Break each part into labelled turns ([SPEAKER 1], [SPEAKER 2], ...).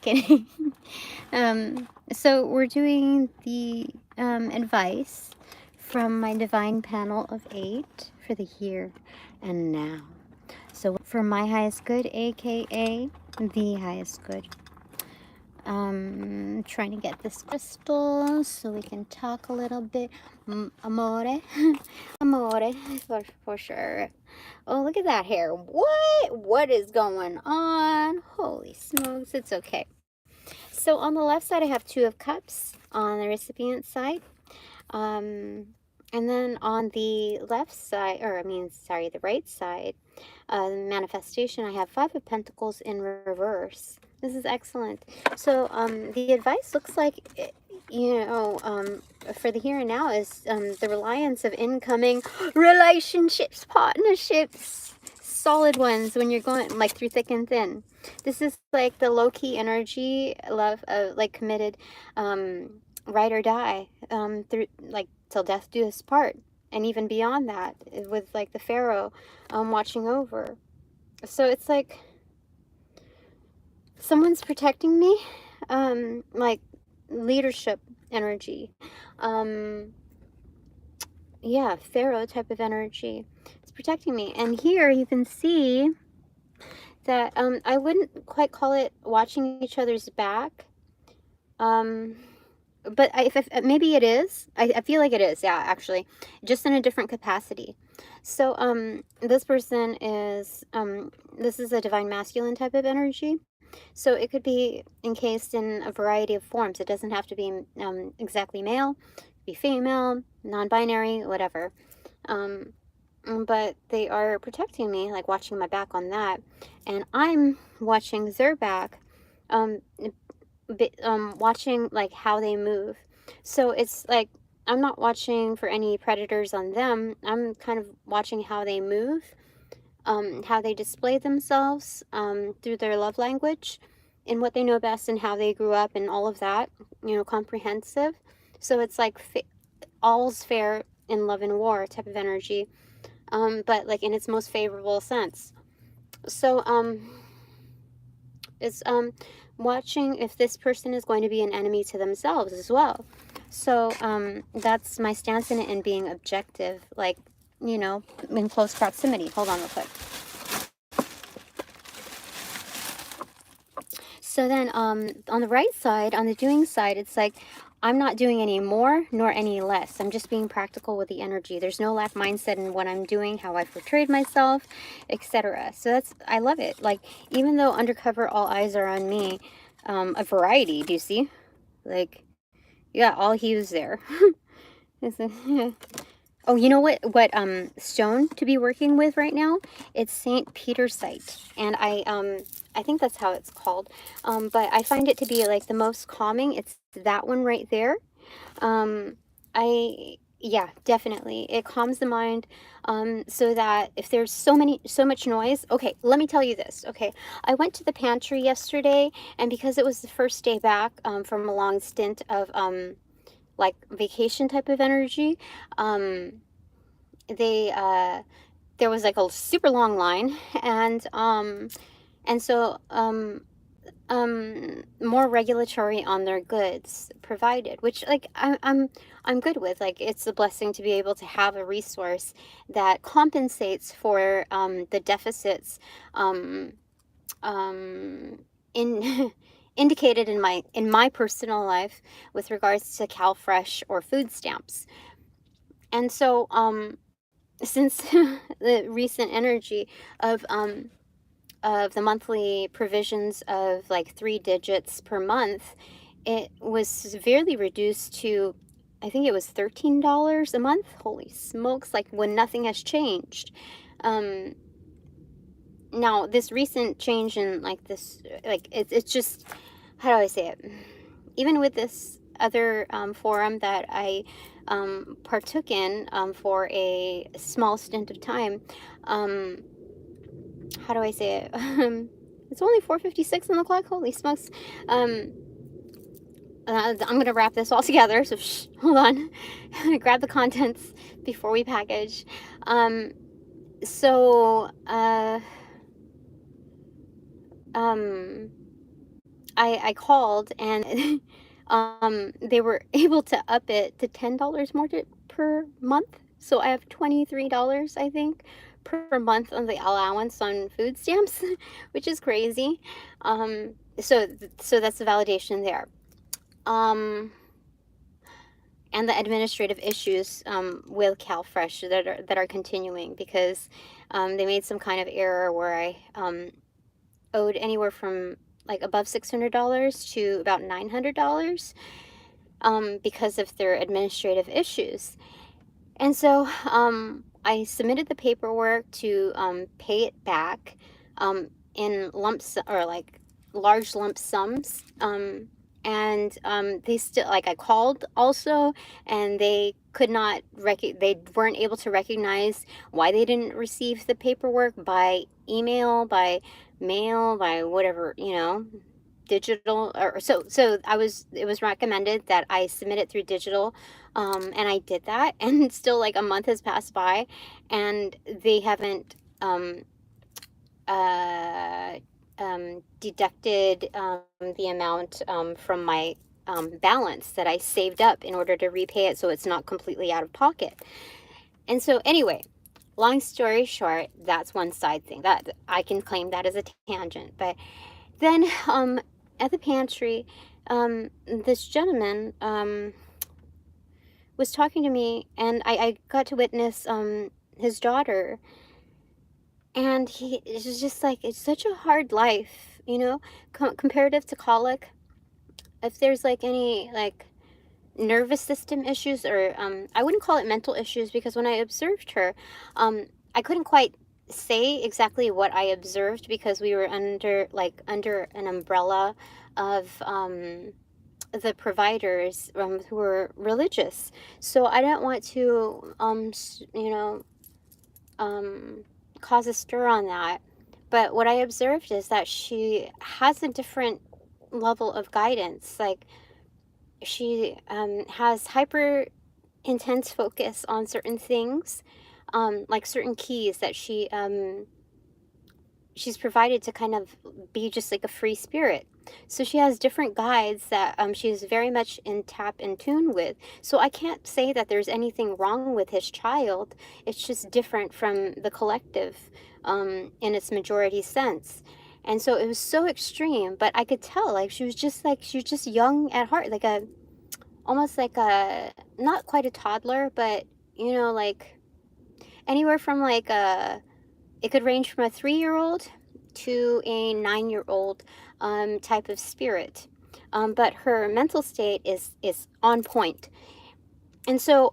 [SPEAKER 1] kidding. So we're doing the advice from my divine panel of 8 for the here and now. So for my highest good, aka the highest good. Trying to get this crystal so we can talk a little bit. Amore. Amore, for sure. Oh, look at that hair. What is going on? Holy smokes, it's okay. So on the left side, I have 2 of cups on the recipient side. And then on the left side, the right side, manifestation, I have 5 of pentacles in reverse. This is excellent. So the advice looks like, for the here and now is the reliance of incoming relationships, partnerships, solid ones when you're going like through thick and thin. This is like the low-key energy, love, like committed, ride or die, through like till death do us part, and even beyond that, with like the Pharaoh watching over. So it's like someone's protecting me, like leadership energy, yeah, Pharaoh type of energy. It's protecting me. And here you can see that I wouldn't quite call it watching each other's back, but maybe it is. I feel like it is, yeah, actually, just in a different capacity. So this person is, this is a divine masculine type of energy. So it could be encased in a variety of forms. It doesn't have to be exactly male. It could be female, non-binary, whatever. But they are protecting me, like watching my back on that. And I'm watching their back, watching like how they move. So it's like I'm not watching for any predators on them. I'm kind of watching how they move, how they display themselves through their love language and what they know best and how they grew up and all of that, comprehensive. So it's like all's fair in love and war type of energy, but like in its most favorable sense. So it's watching if this person is going to be an enemy to themselves as well. So that's my stance in it, and being objective, like, in close proximity. Hold on real quick. So then on the right side, on the doing side, it's like I'm not doing any more nor any less. I'm just being practical with the energy. There's no lack mindset in what I'm doing, how I've portrayed myself, etc. So I love it. Like, even though undercover all eyes are on me, a variety, do you see? Like, you got all hues there. Oh, you know what stone to be working with right now? It's St. Pietersite, and I think that's how it's called. But I find it to be like the most calming. It's that one right there. Yeah, definitely. It calms the mind, so that if there's so much noise. Okay, let me tell you this. Okay, I went to the pantry yesterday, and because it was the first day back from a long stint of like vacation type of energy, there was like a super long line, and so more regulatory on their goods provided, which like I'm good with. Like, it's a blessing to be able to have a resource that compensates for the deficits in indicated in my personal life with regards to CalFresh or food stamps. And so since the recent energy of the monthly provisions of like 3 digits per month, it was severely reduced to, I think it was $13 a month. Holy smokes, like when nothing has changed. Now this recent change in like this, like it's just, how do I say it? Even with this other forum that I partook in for a small stint of time, how do I say it? It's only 4:56 on the clock. Holy smokes. I'm going to wrap this all together. So hold on. Grab the contents before we package. I called, and they were able to up it to $10 more per month. So I have $23, I think, per month on the allowance on food stamps, which is crazy. So that's the validation there. And the administrative issues with CalFresh that are continuing, because they made some kind of error where I owed anywhere from like above $600 to about $900 because of their administrative issues. And so I submitted the paperwork to pay it back in lumps, or like large lump sums. And they still, like, I called also, and they could not they weren't able to recognize why they didn't receive the paperwork by email, by mail, by whatever, digital. Or so it was recommended that I submit it through digital, and I did that, and still like a month has passed by, and they haven't deducted the amount from my balance that I saved up in order to repay it, so it's not completely out of pocket. And so anyway, long story short, that's one side thing that I can claim that as a tangent. But then at the pantry, this gentleman was talking to me, and I got to witness his daughter. And it's just like, it's such a hard life, comparative to colic. If there's like any like nervous system issues, or I wouldn't call it mental issues, because when I observed her, I couldn't quite say exactly what I observed, because we were under an umbrella of the providers who were religious. So I didn't want to cause a stir on that. But what I observed is that she has a different level of guidance. Like, she has hyper intense focus on certain things, like certain keys that she's provided to kind of be just like a free spirit. So she has different guides that she's very much in tune with. So I can't say that there's anything wrong with his child. It's just different from the collective in its majority sense. And so it was so extreme, but I could tell, like, she was just young at heart, like almost like not quite a toddler, but like anywhere from like it could range from a 3-year-old to a 9-year-old type of spirit. But her mental state is on point. And so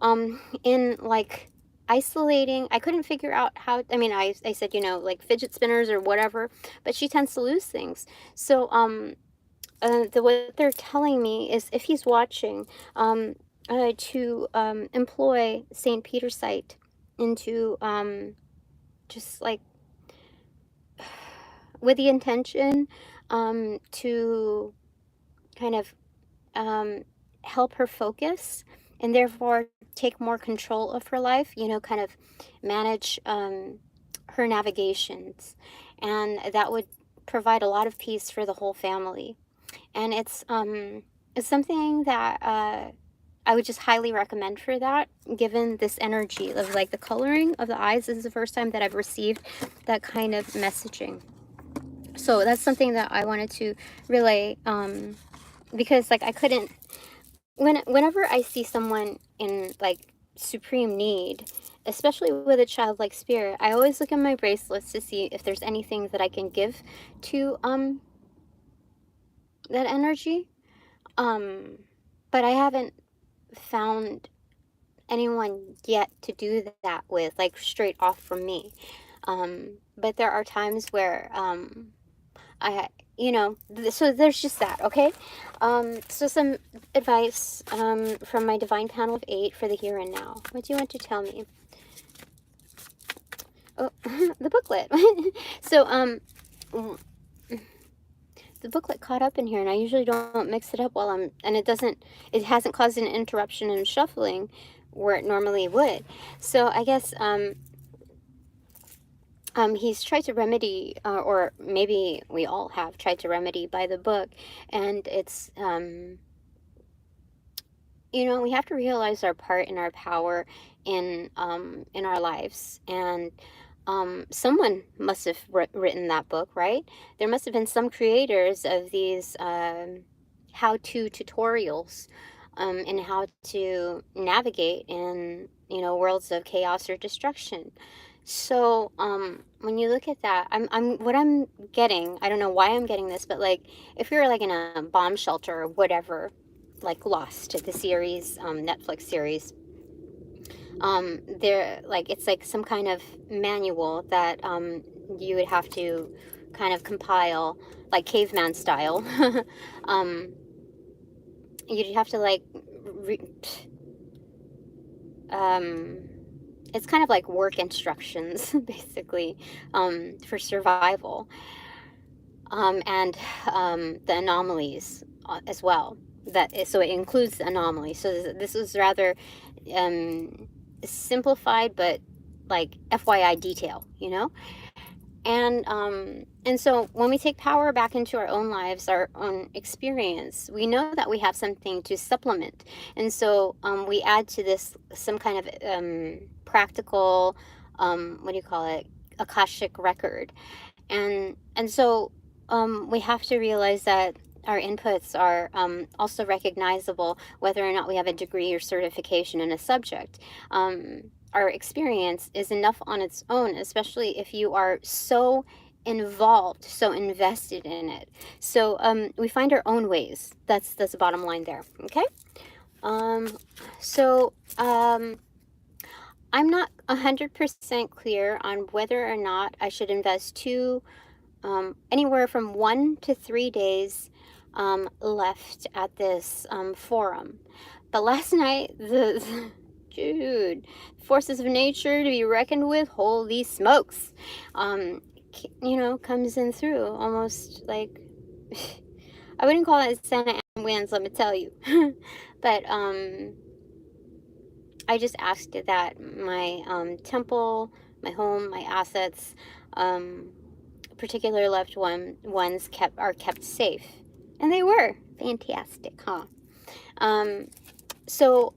[SPEAKER 1] in like isolating, I couldn't figure out how, I said, like fidget spinners or whatever, but she tends to lose things. So what they're telling me is, if he's watching, to employ St. Pietersite into just like with the intention to kind of help her focus, and therefore take more control of her life, kind of manage her navigations, and that would provide a lot of peace for the whole family. And it's something that I would just highly recommend for that, given this energy of like the coloring of the eyes. This is the first time that I've received that kind of messaging. So that's something that I wanted to relay, because like I couldn't, whenever I see someone in like supreme need, especially with a childlike spirit, I always look at my bracelets to see if there's anything that I can give to that energy. But I haven't found anyone yet to do that with, like straight off from me. But there are times where so there's just that, okay? So some advice from my divine panel of 8 for the here and now. What do you want to tell me? Oh, the booklet. So the booklet caught up in here, and I usually don't mix it up while it hasn't caused an interruption in shuffling where it normally would. So I guess he's tried to remedy, or maybe we all have tried to remedy by the book, and it's, you know, we have to realize our part and our power in our lives, and someone must have written that book, right? There must have been some creators of these how-to tutorials in how to navigate in, you know, worlds of chaos or destruction. So when you look at that, what I'm getting, I don't know why I'm getting this, but like if you're like in a bomb shelter or whatever, like Lost, the series, Netflix series, there, like, it's like some kind of manual that you would have to kind of compile, like caveman style. um, you'd have to like um, it's kind of like work instructions basically, for survival, and the anomalies as well. So it includes the anomaly. So this was rather simplified, but like FYI detail, you know. And so when we take power back into our own lives, our own experience, we know that we have something to supplement, and so we add to this some kind of practical, what do you call it, akashic record. And so we have to realize that our inputs are also recognizable, whether or not we have a degree or certification in a subject. Our experience is enough on its own, especially if you are so involved, so invested in it. So we find our own ways. That's the bottom line there. Okay. So I'm not 100% clear on whether or not I should invest anywhere from 1 to 3 days left at this forum. But last night, dude, forces of nature to be reckoned with, holy smokes, you know, comes in through almost like, I wouldn't call it Santa Ana winds, let me tell you. But I just asked that my temple, my home, my assets, particular loved ones are kept safe, and they were fantastic, huh? So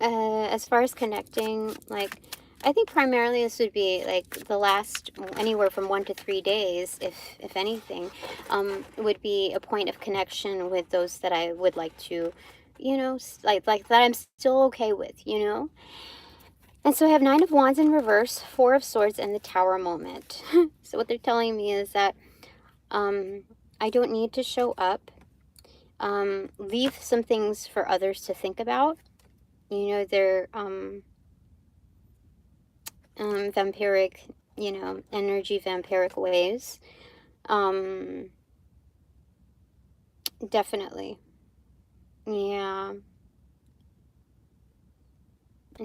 [SPEAKER 1] as far as connecting, like, I think primarily this would be like the last anywhere from 1 to 3 days, if anything, would be a point of connection with those that I would like to, you know, like that I'm still okay with, you know. And so I have 9 of Wands in reverse, 4 of Swords, and the Tower moment. So what they're telling me is that I don't need to show up. Leave some things for others to think about. You know, they're vampiric, you know, energy vampiric waves. Definitely. Yeah.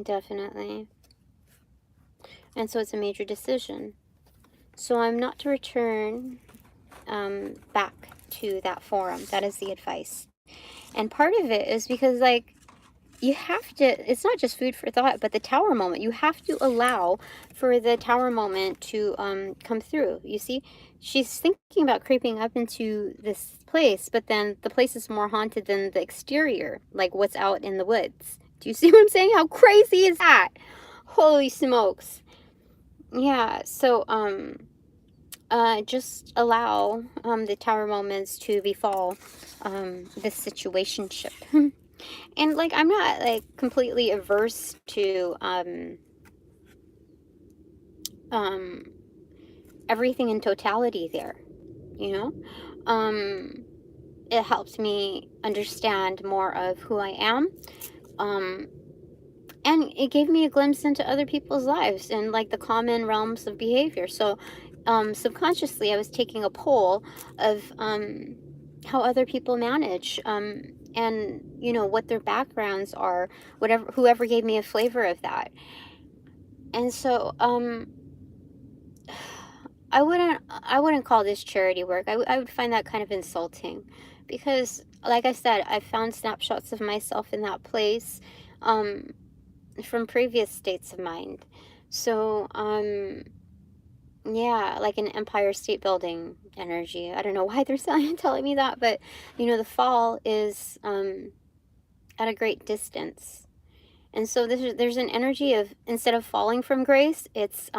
[SPEAKER 1] Definitely. And so it's a major decision. So I'm not to return back to that forum. That is the advice. And part of it is because, like, you have to, it's not just food for thought, but the tower moment, you have to allow for the tower moment to come through. You see, she's thinking about creeping up into this place, but then the place is more haunted than the exterior, like what's out in the woods. Do you see what I'm saying? How crazy is that? Holy smokes. Yeah, so just allow the tower moments to befall this situationship. And like, I'm not like completely averse to everything in totality there, you know. It helped me understand more of who I am, and it gave me a glimpse into other people's lives and like the common realms of behavior. So subconsciously I was taking a poll of how other people manage, and you know what their backgrounds are, whatever, whoever gave me a flavor of that. And so I wouldn't call this charity work. I would find that kind of insulting, because like I said, I found snapshots of myself in that place from previous states of mind. So, yeah, like an Empire State Building energy. I don't know why they're telling me that, but you know, the fall is at a great distance. And so there's an energy of, instead of falling from grace, it's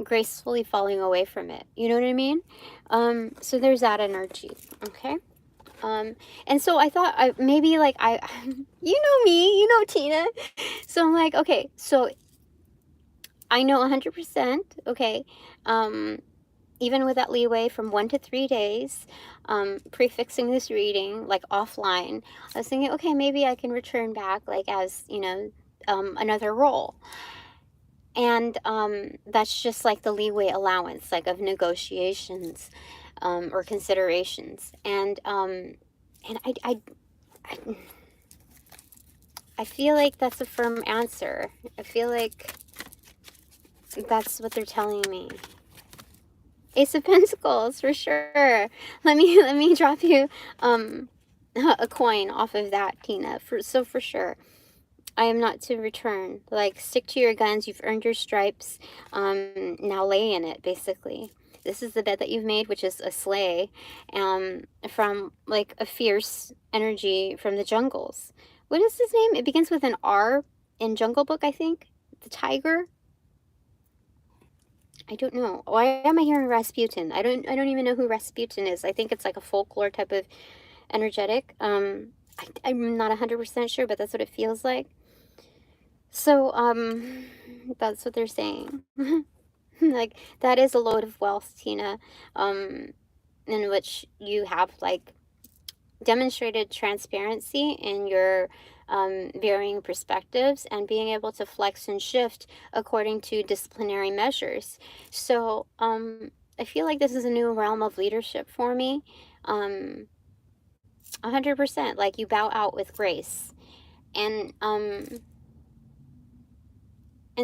[SPEAKER 1] gracefully falling away from it. You know what I mean? So there's that energy, okay? And so I thought maybe like you know me, you know Tina. So I'm like, okay, so I know 100%, okay, even with that leeway from 1 to 3 days, prefixing this reading, like offline, I was thinking, okay, maybe I can return back, like, as, you know, another role. And that's just like the leeway allowance, like, of negotiations or considerations. And I feel like that's a firm answer. I feel like that's what they're telling me. Ace of Pentacles, for sure. Let me drop you a coin off of that, Tina. So for sure, I am not to return. Like, stick to your guns. You've earned your stripes. Now lay in it, basically. This is the bed that you've made, which is a sleigh, from like a fierce energy from the jungles. What is his name? It begins with an R in Jungle Book, I think. The tiger. I don't know. Why am I hearing Rasputin? I don't even know who Rasputin is. I think it's like a folklore type of energetic. I'm not 100% sure, but that's what it feels like. So, that's what they're saying. Like, that is a load of wealth, Tina, in which you have, like, demonstrated transparency in your varying perspectives and being able to flex and shift according to disciplinary measures. So I feel like this is a new realm of leadership for me. 100%, like, you bow out with grace. And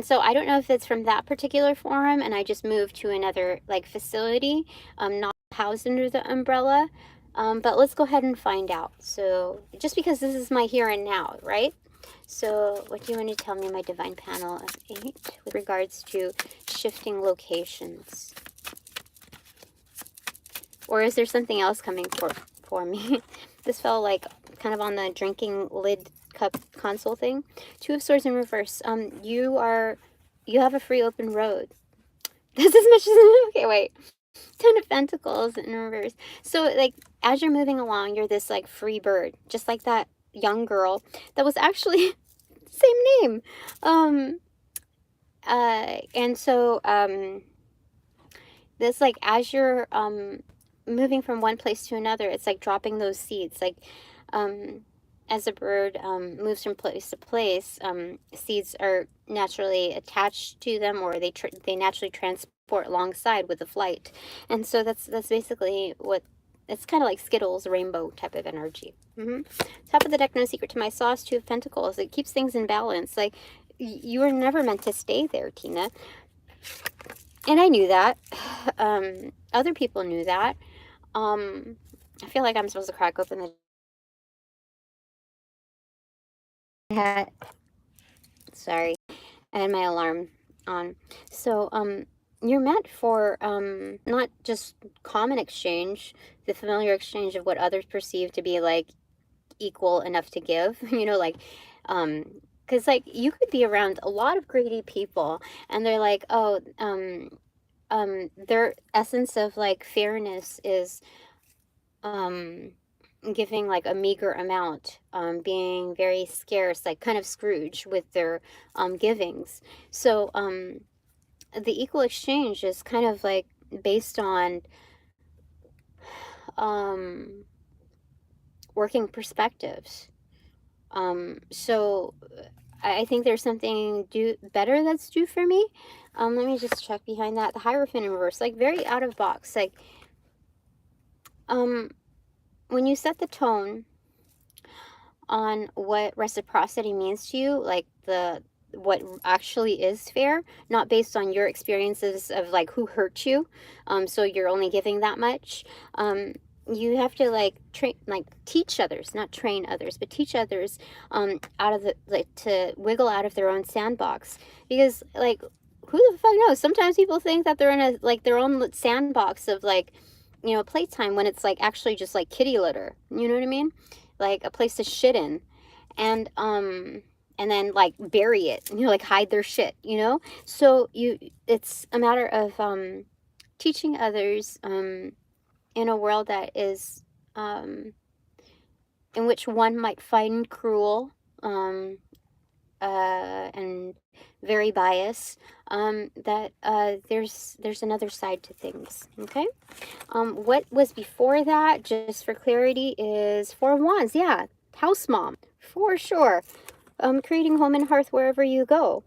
[SPEAKER 1] so I don't know if it's from that particular forum and I just moved to another, like, facility, not housed under the umbrella. But let's go ahead and find out. So just because this is my here and now, right? So what do you want to tell me, my divine panel of 8, with regards to shifting locations? Or is there something else coming for me? This felt like kind of on the drinking lid cup console thing. 2 of Swords in reverse. You have a free open road. That's as much as, okay, wait. 10 of Pentacles in reverse. So, like, as you're moving along, you're this, like, free bird, just like that young girl that was actually same name. And so this, like, as you're moving from one place to another, it's like dropping those seeds. Like, as a bird moves from place to place, seeds are naturally attached to them, or they naturally transport alongside with the flight. And so that's basically what it's kind of like Skittles rainbow type of energy. Top of the deck, no secret to my sauce, 2 of Pentacles. It keeps things in balance. Like, you were never meant to stay there, Tina. And I knew that. Other people knew that. I feel like I'm supposed to crack open the hat. Sorry, I had my alarm on. So, you're meant for not just common exchange, the familiar exchange of what others perceive to be, like, equal enough to give, you know, like, because, like, you could be around a lot of greedy people and they're like, oh, their essence of, like, fairness is giving, like, a meager amount, being very scarce, like kind of Scrooge with their givings. So the equal exchange is kind of like based on working perspectives. So I think there's something better that's due for me. Let me just check behind that. The Hierophant in reverse, like, very out of box. Like, when you set the tone on what reciprocity means to you, like what actually is fair, not based on your experiences of, like, who hurt you, so you're only giving that much. you have to like train, like teach others, not train others, but teach others out of the, like, to wiggle out of their own sandbox. Because like, who the fuck knows? Sometimes people think that they're in a, like, their own sandbox of like, you know, playtime, when it's like actually just like kitty litter. You know what I mean? Like a place to shit in. And then like bury it, and you know, like hide their shit, you know? So it's a matter of teaching others in a world that is in which one might find cruel and very biased, that there's another side to things. Okay. What was before that, just for clarity, is Four of Wands. Yeah, house mom for sure. Creating home and hearth wherever you go.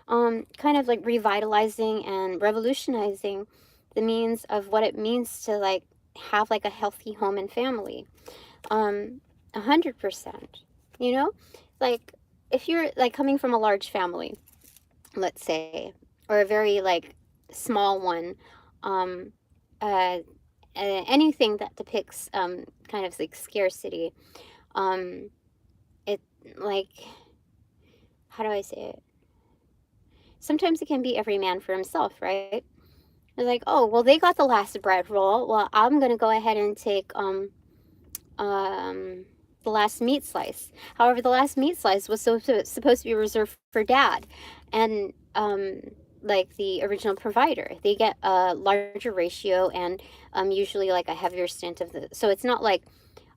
[SPEAKER 1] Kind of like revitalizing and revolutionizing the means of what it means to like have like a healthy home and family. 100%. You know, like if you're like coming from a large family, let's say, or a very like small one, anything that depicts kind of like scarcity, it like, how do I say it? Sometimes it can be every man for himself, right? It's like, oh, well, they got the last bread roll. Well, I'm going to go ahead and take the last meat slice. However, the last meat slice was supposed to be reserved for dad. And like the original provider, they get a larger ratio and usually like a heavier stint of the, so it's not like,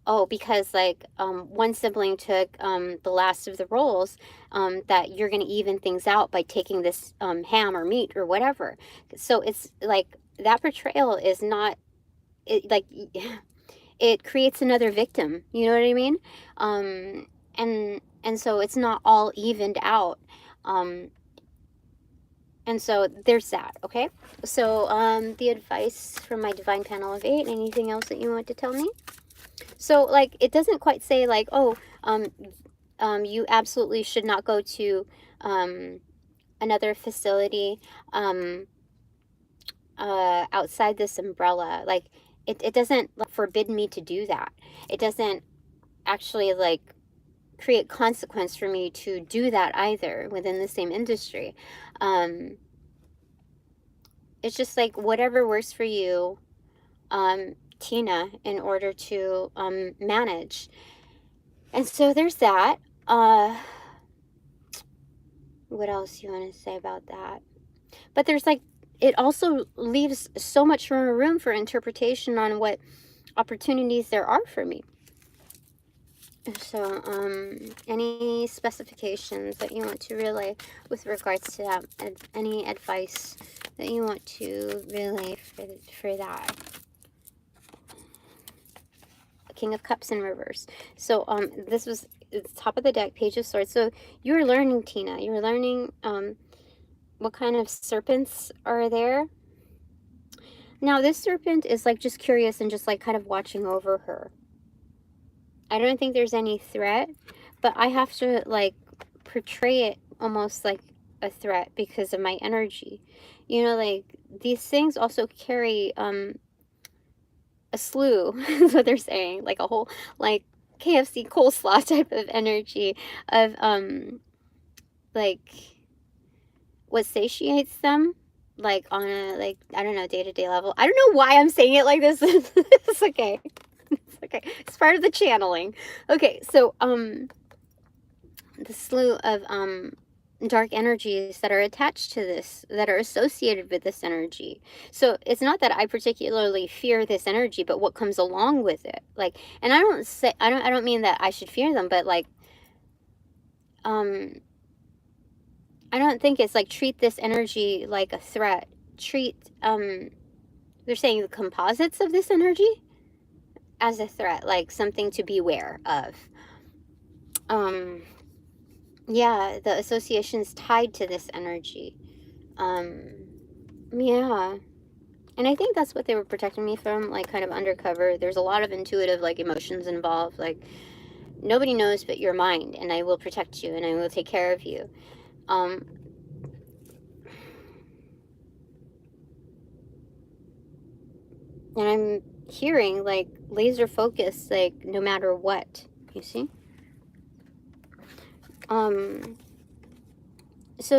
[SPEAKER 1] oh, because like one sibling took the last of the rolls, that you're going to even things out by taking this ham or meat or whatever. So it's like that portrayal is not, it, like, it creates another victim. You know what I mean? And so it's not all evened out. And so there's that. Okay. So the advice from my divine panel of 8. Anything else that you want to tell me? So, like, it doesn't quite say, like, oh, you absolutely should not go to another facility outside this umbrella. Like, it doesn't forbid me to do that. It doesn't actually, like, create consequence for me to do that either within the same industry. It's just, like, whatever works for you, Tina, in order to manage. And so there's that. What else you want to say about that? But there's like, it also leaves so much room for interpretation on what opportunities there are for me. So any specifications that you want to relay with regards to that, any advice that you want to relay for that? King of Cups in reverse. So this was the top of the deck, Page of Swords. So you were learning, Tina. You were learning what kind of serpents are there. Now this serpent is like just curious and just like kind of watching over her. I don't think there's any threat, but I have to like portray it almost like a threat because of my energy. You know, like these things also carry a slew, is what they're saying, like a whole, like KFC coleslaw type of energy of like what satiates them, like on a, like, I don't know, day-to-day level. I don't know why I'm saying it like this. It's okay. It's okay. It's part of the channeling. Okay, so the slew of dark energies that are attached to this, that are associated with this energy. So it's not that I particularly fear this energy, but what comes along with it. Like, and I don't mean that I should fear them, but like I don't think it's like treat this energy like a threat. Treat they're saying the composites of this energy as a threat, like something to beware of. Yeah, the associations tied to this energy. Yeah. And I think that's what they were protecting me from, like kind of undercover. There's a lot of intuitive like emotions involved. Like nobody knows but your mind, and I will protect you and I will take care of you. And hearing, like laser focus, like no matter what, you see. So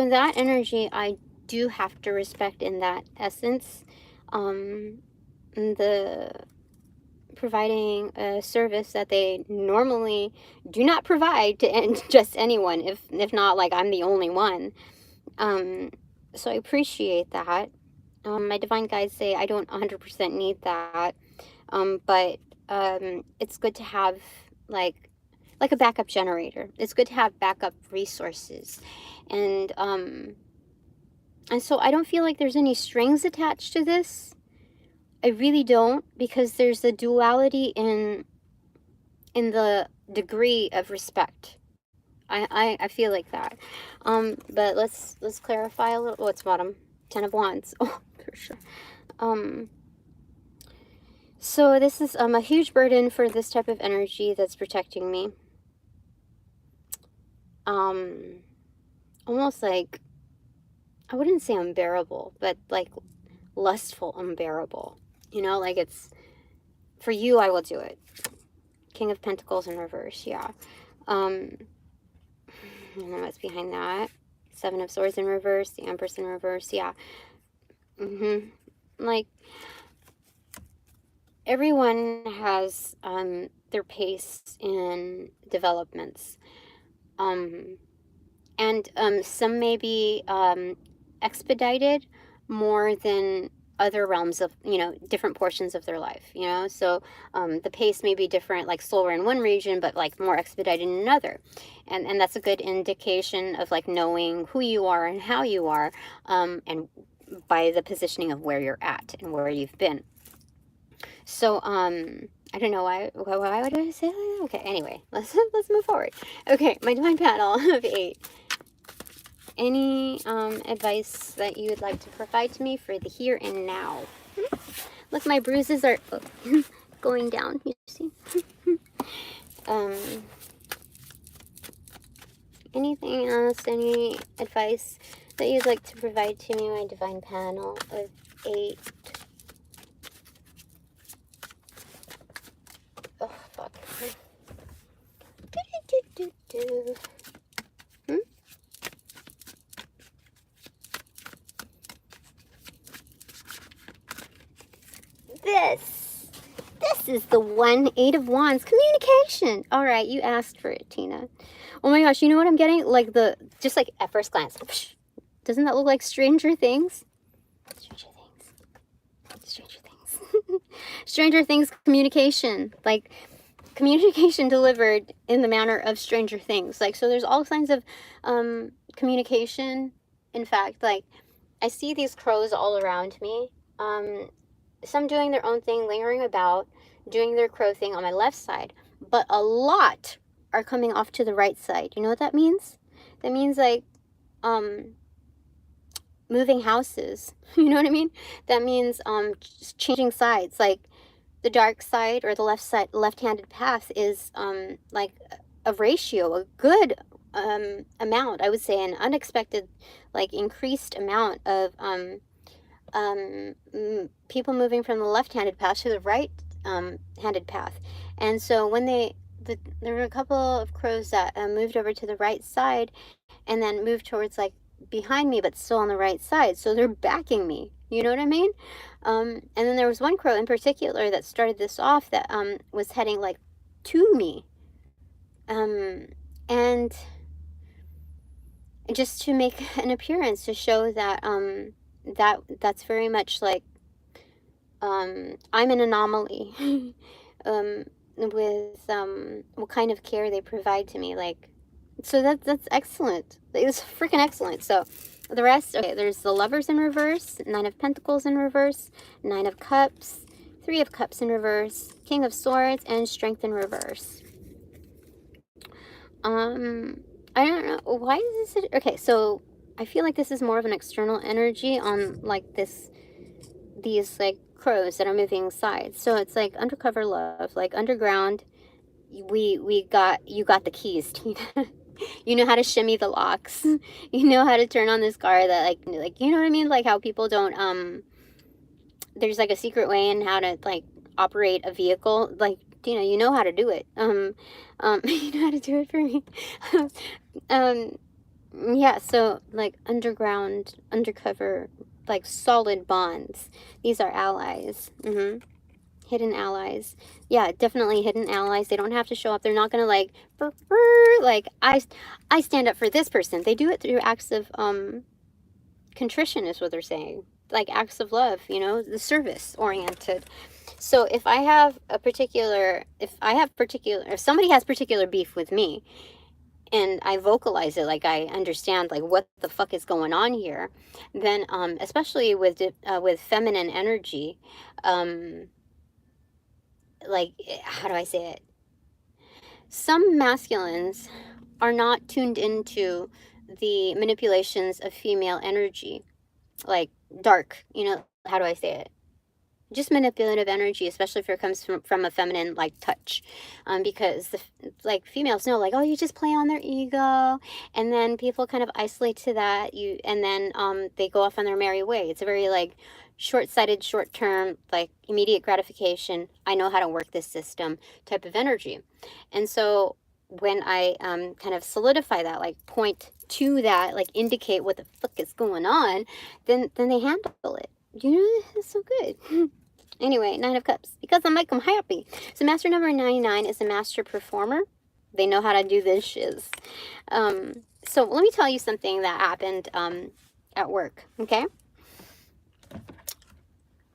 [SPEAKER 1] that energy I do have to respect in that essence. The providing a service that they normally do not provide to just anyone, if not like I'm the only one. So I appreciate that. My divine guides say I don't 100% need that, but it's good to have like a backup generator. It's good to have backup resources, and so I don't feel like there's any strings attached to this. I really don't, because there's a duality in the degree of respect. I feel like that. But let's clarify a little. What's bottom? 10 of Wands. Oh, for sure. So this is a huge burden for this type of energy that's protecting me. Almost like, I wouldn't say unbearable, but like lustful unbearable. You know, like it's, for you, I will do it. King of Pentacles in reverse, yeah. And then what's behind that? 7 of Swords in reverse, the Empress in reverse, yeah. Like, everyone has their pace in developments. And some may be expedited more than other realms of, you know, different portions of their life, you know. So the pace may be different, like slower in one region, but like more expedited in another. And that's a good indication of like knowing who you are and how you are, and by the positioning of where you're at and where you've been. So I don't know why would I say that? Okay, anyway, let's move forward. Okay, my divine panel of 8. Any advice that you would like to provide to me for the here and now? Look, my bruises are going down, you see. Anything else, any advice that you'd like to provide to me, my divine panel of 8? Oh, fuck. This is the one. 8 of Wands. Communication. All right, you asked for it, Tina. Oh my gosh, you know what I'm getting? Like just like at first glance. Doesn't that look like Stranger Things? Stranger Things. Stranger Things communication. Like communication delivered in the manner of Stranger Things. Like, so there's all kinds of communication. In fact, like I see these crows all around me. Some doing their own thing, lingering about, doing their crow thing on my left side, but a lot are coming off to the right side. You know what that means? That means like moving houses. You know what I mean? That means just changing sides. Like the dark side or the left side, left-handed path is like a ratio, a good amount, I would say, an unexpected, like increased amount of people moving from the left-handed path to the right-handed path. And so when there were a couple of crows that moved over to the right side and then moved towards like behind me, but still on the right side. So they're backing me. You know what I mean? And then there was one crow in particular that started this off that was heading like to me. And just to make an appearance, to show that that's very much like I'm an anomaly with what kind of care they provide to me. Like, so that's excellent. It's freaking excellent. So the rest, okay, there's the Lovers in reverse, 9 of Pentacles in reverse, 9 of Cups, 3 of Cups in reverse, King of Swords, and Strength in reverse. I don't know why is this okay. So I feel like this is more of an external energy on like these like crows that are moving sides. So it's like undercover love, like underground. You got the keys, Tina. You know how to shimmy the locks. You know how to turn on this car that like you know what I mean? Like how people don't there's like a secret way in how to like operate a vehicle, like, you know how to do it. You know how to do it for me. Yeah, so like underground, undercover, like solid bonds. These are allies. Hidden allies. Yeah, definitely hidden allies. They don't have to show up. They're not gonna like, like I stand up for this person. They do it through acts of contrition, is what they're saying. Like acts of love, the service oriented. So if somebody has particular beef with me, and I vocalize it, like I understand like what the fuck is going on here, then especially with feminine energy, like, how do I say it? Some masculines are not tuned into the manipulations of female energy, like dark, how do I say it? Just manipulative energy, especially if it comes from a feminine like touch, because like females know, like, oh, you just play on their ego, and then people kind of isolate to that, and then they go off on their merry way. It's a very like short-sighted, short-term, like immediate gratification, I know how to work this system type of energy. And so when I kind of solidify that, like point to that, like indicate what the fuck is going on, then they handle it. It's so good. Anyway, 9 of Cups, because I make them happy. So master number 99 is a master performer. They know how to do this shiz. So let me tell you something that happened at work, okay?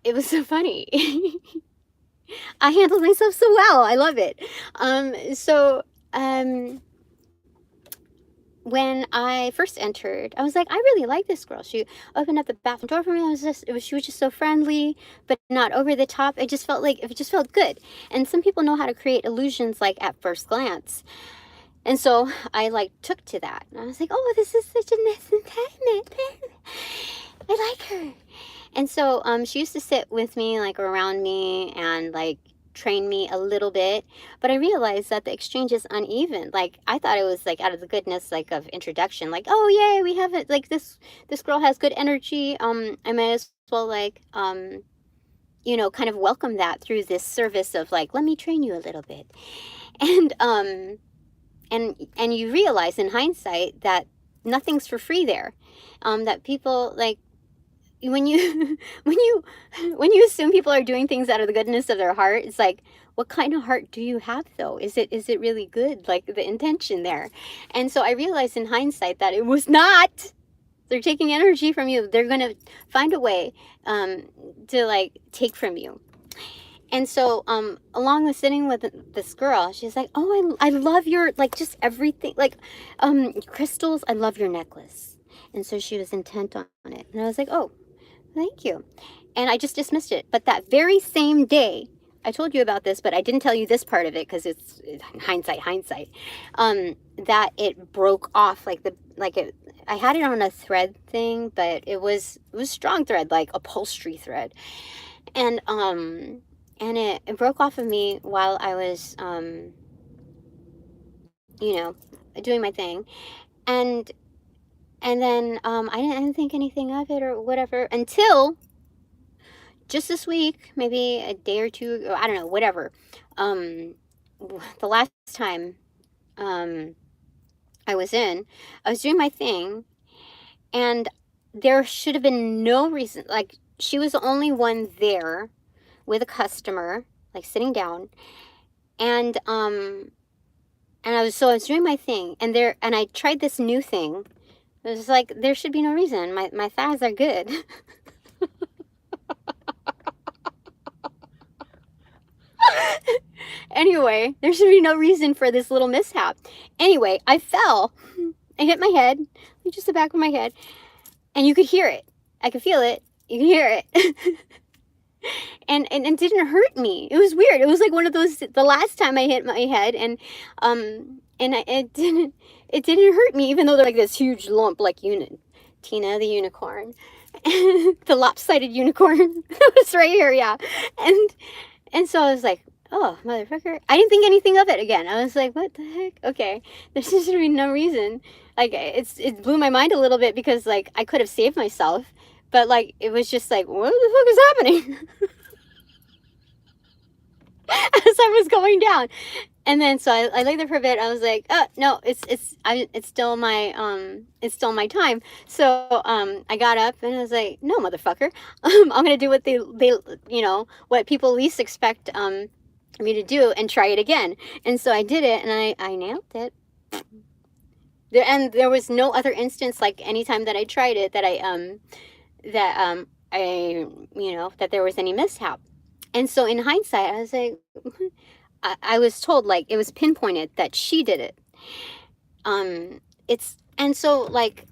[SPEAKER 1] It was so funny. I handled myself so well. I love it. When I first entered, I was like, I really like this girl. She opened up the bathroom door for me. She was just so friendly, but not over the top. It just felt good. And some people know how to create illusions like at first glance. And so I like took to that. And I was like, oh, this is such a nice entertainment. I like her. And so she used to sit with me, like around me, and like train me a little bit, but I realized that the exchange is uneven. Like I thought it was like out of the goodness like of introduction, like, oh yay, we have it, like this girl has good energy, I might as well like kind of welcome that through this service of like, let me train you a little bit. And and you realize in hindsight that nothing's for free there, that people like, when you assume people are doing things out of the goodness of their heart, it's like, what kind of heart do you have though? Is it really good, like the intention there? And so I realized in hindsight that it was not. They're taking energy from you. They're gonna find a way to like take from you. And so along with sitting with this girl, she's like, oh, I love your like just everything, like crystals, I love your necklace. And so she was intent on it, and I was like, oh, thank you. And I just dismissed it. But that very same day, I told you about this, but I didn't tell you this part of it because it's hindsight. That it broke off I had it on a thread thing, but it was strong thread, like upholstery thread, and it broke off of me while I was doing my thing, and then I didn't think anything of it or whatever until just this week, maybe a day or two, or I don't know, whatever. The last time I was doing my thing, and there should have been no reason, like she was the only one there with a customer, like sitting down, and I was doing my thing, and I tried this new thing. It was like, there should be no reason. My thighs are good. Anyway, there should be no reason for this little mishap. Anyway, I fell. I hit my head, just the back of my head, and you could hear it. I could feel it. You could hear it. and it didn't hurt me. It was weird. It was like one of those, the last time I hit my head, and it didn't hurt me, even though they're like this huge lump, like Tina the unicorn, the lopsided unicorn. It was right here, yeah. And so I was like, oh, motherfucker. I didn't think anything of it again. I was like, what the heck? Okay, there's just really no reason. Like, it blew my mind a little bit, because like I could have saved myself, but like it was just like, what the fuck is happening? as I was going down. And then so I laid there for a bit. I was like, oh no, it's still my time. So I got up and I was like, no, motherfucker, I'm gonna do what they what people least expect me to do and try it again. And so I did it, and I nailed it. And there was no other instance, like anytime that I tried it, that that there was any mishap. And so in hindsight, I was like, I was told, like, it was pinpointed that she did it. And so, like,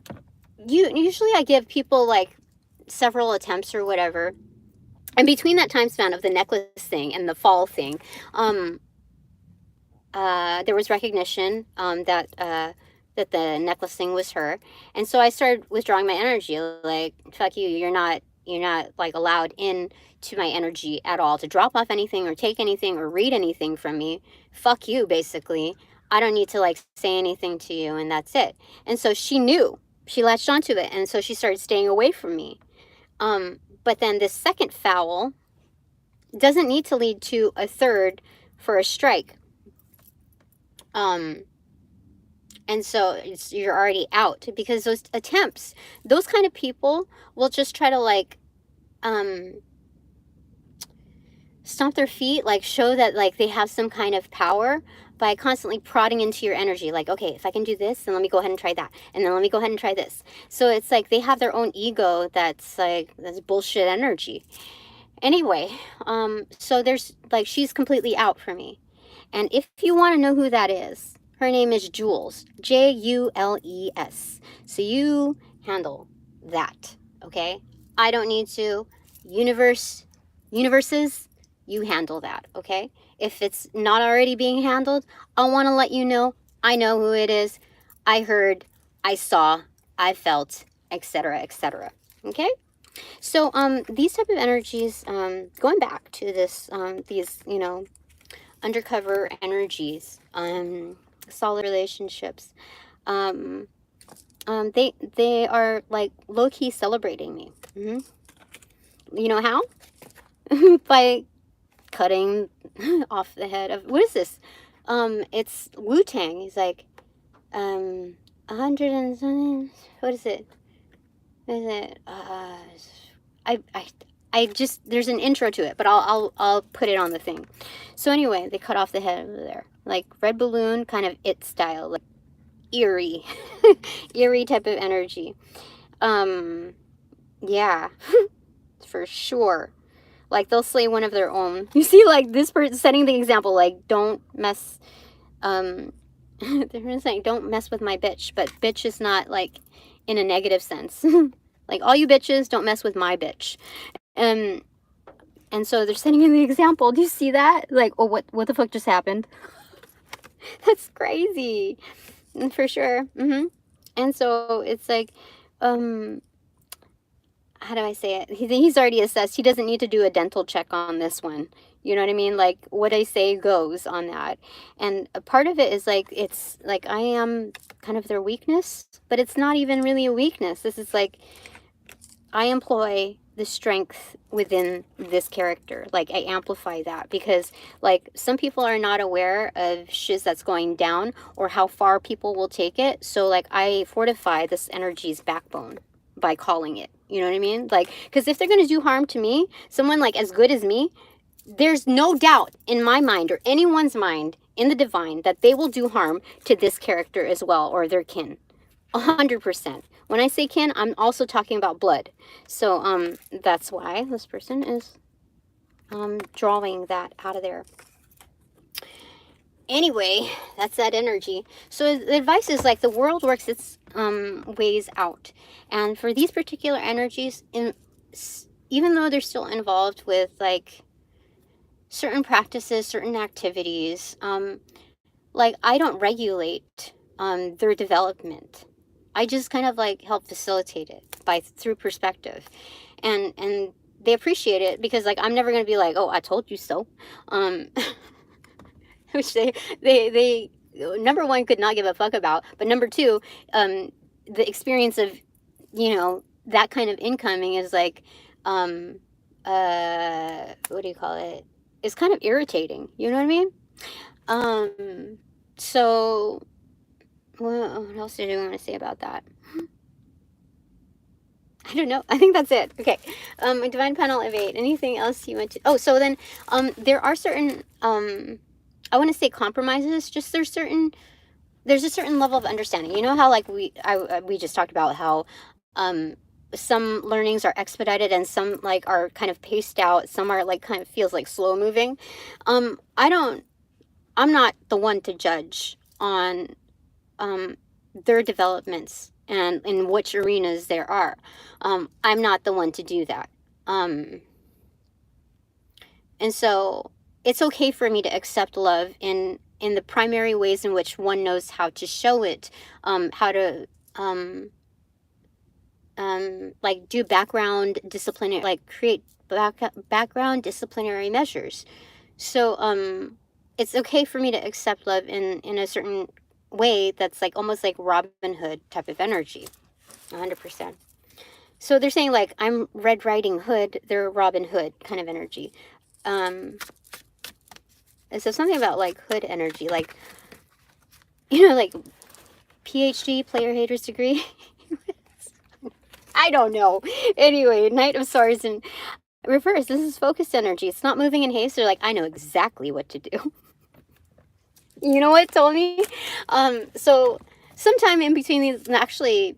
[SPEAKER 1] usually I give people like several attempts or whatever. And between that time span of the necklace thing and the fall thing, there was recognition that the necklace thing was her. And so I started withdrawing my energy, like, fuck you, you're not like allowed in to my energy at all to drop off anything or take anything or read anything from me. Fuck you, basically. I don't need to like say anything to you, and that's it. And so she knew, she latched onto it, and so she started staying away from me. But then this second foul doesn't need to lead to a third for a strike. And so you're already out, because those attempts, those kind of people will just try to like stomp their feet, like show that like they have some kind of power by constantly prodding into your energy. Like, okay, if I can do this, then let me go ahead and try that. And then let me go ahead and try this. So it's like they have their own ego that's bullshit energy. Anyway, so there's like, she's completely out for me. And if you want to know who that is, her name is Jules, Jules. So you handle that, okay? I don't need to. Universes, you handle that, okay? If it's not already being handled, I want to let you know. I know who it is. I heard, I saw, I felt, etc., etc. Okay? So these type of energies, going back to this, these, undercover energies, solid relationships, they are like low-key celebrating me. You know how? By cutting off the head of, what is this? It's Wu-Tang. He's like 100 and something. What is it? What is it? I just, there's an intro to it, but I'll put it on the thing. So anyway, they cut off the head over there, like red balloon, kind of It style, like eerie, eerie type of energy. Yeah, for sure. Like, they'll slay one of their own. You see, like, this person setting the example, like, don't mess, they're saying, don't mess with my bitch, but bitch is not, like, in a negative sense. Like, all you bitches, don't mess with my bitch. And so they're setting in the example. Do you see that? Like, oh, what the fuck just happened? That's crazy. For sure. And so it's like, how do I say it? He's already assessed. He doesn't need to do a dental check on this one. You know what I mean? Like, what I say goes on that. And a part of it is like, it's like I am kind of their weakness, but it's not even really a weakness. This is like, I employ the strength within this character. Like, I amplify that, because like some people are not aware of shiz that's going down or how far people will take it. So like, I fortify this energy's backbone by calling it. You know what I mean? Like, because if they're going to do harm to me, someone like as good as me, there's no doubt in my mind or anyone's mind in the divine that they will do harm to this character as well, or their kin. 100%. When I say kin, I'm also talking about blood. So that's why this person is drawing that out of there. Anyway, that's that energy. So the advice is like, the world works its ways out. And for these particular energies, even though they're still involved with like certain practices, certain activities, like I don't regulate their development. I just kind of like help facilitate it through perspective. And they appreciate it, because like I'm never going to be like, oh, I told you so. Which they number one could not give a fuck about, but number two, the experience of, that kind of incoming is like, what do you call it? is kind of irritating. You know what I mean? So what else did I want to say about that? I don't know. I think that's it. Okay. Divine panel of 8. Anything else you want to... Oh, so then there are certain, I want to say compromises. Just there's a certain level of understanding. You know how like we just talked about how some learnings are expedited and some like are kind of paced out. Some are like kind of feels like slow moving. I'm not the one to judge on their developments and in which arenas there are. I'm not the one to do that. And so it's okay for me to accept love in the primary ways in which one knows how to show it, how to like do background disciplinary, like create background disciplinary measures. So it's okay for me to accept love in a certain way that's like almost like Robin Hood type of energy, 100%. So they're saying like I'm Red Riding Hood, they're Robin Hood kind of energy. And so something about like hood energy, like, you know, like PhD, player haters degree. I don't know. Anyway, Knight of Swords in reverse. This is focused energy. It's not moving in haste. They're like, I know exactly what to do. You know what told me? So sometime in between these, actually,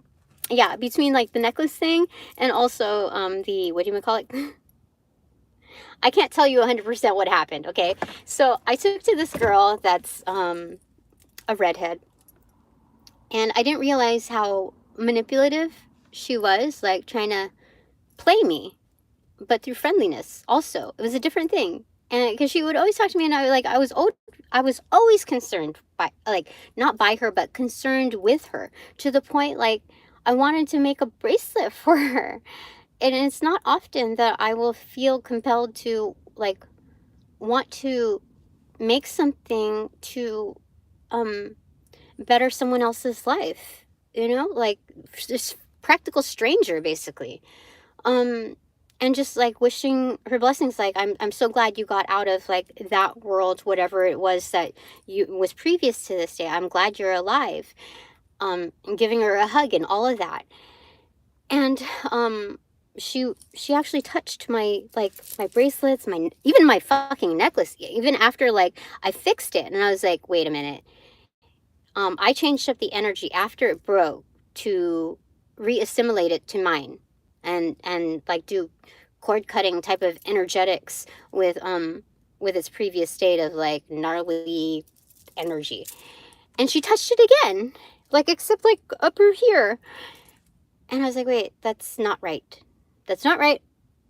[SPEAKER 1] yeah, between like the necklace thing and also the, what do you call it? I can't tell you 100% what happened, okay? So I took to this girl that's a redhead, and I didn't realize how manipulative she was, like trying to play me, but through friendliness also. It was a different thing. And because she would always talk to me, and I was always concerned by, like, not by her, but concerned with her, to the point like I wanted to make a bracelet for her. And it's not often that I will feel compelled to like want to make something to better someone else's life, you know, like this practical stranger basically. And just like wishing her blessings, like I'm so glad you got out of like that world, whatever it was that you was previous to this day. I'm glad you're alive. And giving her a hug and all of that. And she actually touched my like my bracelets, even my fucking necklace, even after like I fixed it. And I was like, wait a minute. I changed up the energy after it broke to re-assimilate it to mine and like do cord cutting type of energetics with its previous state of like gnarly energy. And she touched it again, like except like up here. And I was like, wait, that's not right. That's not right.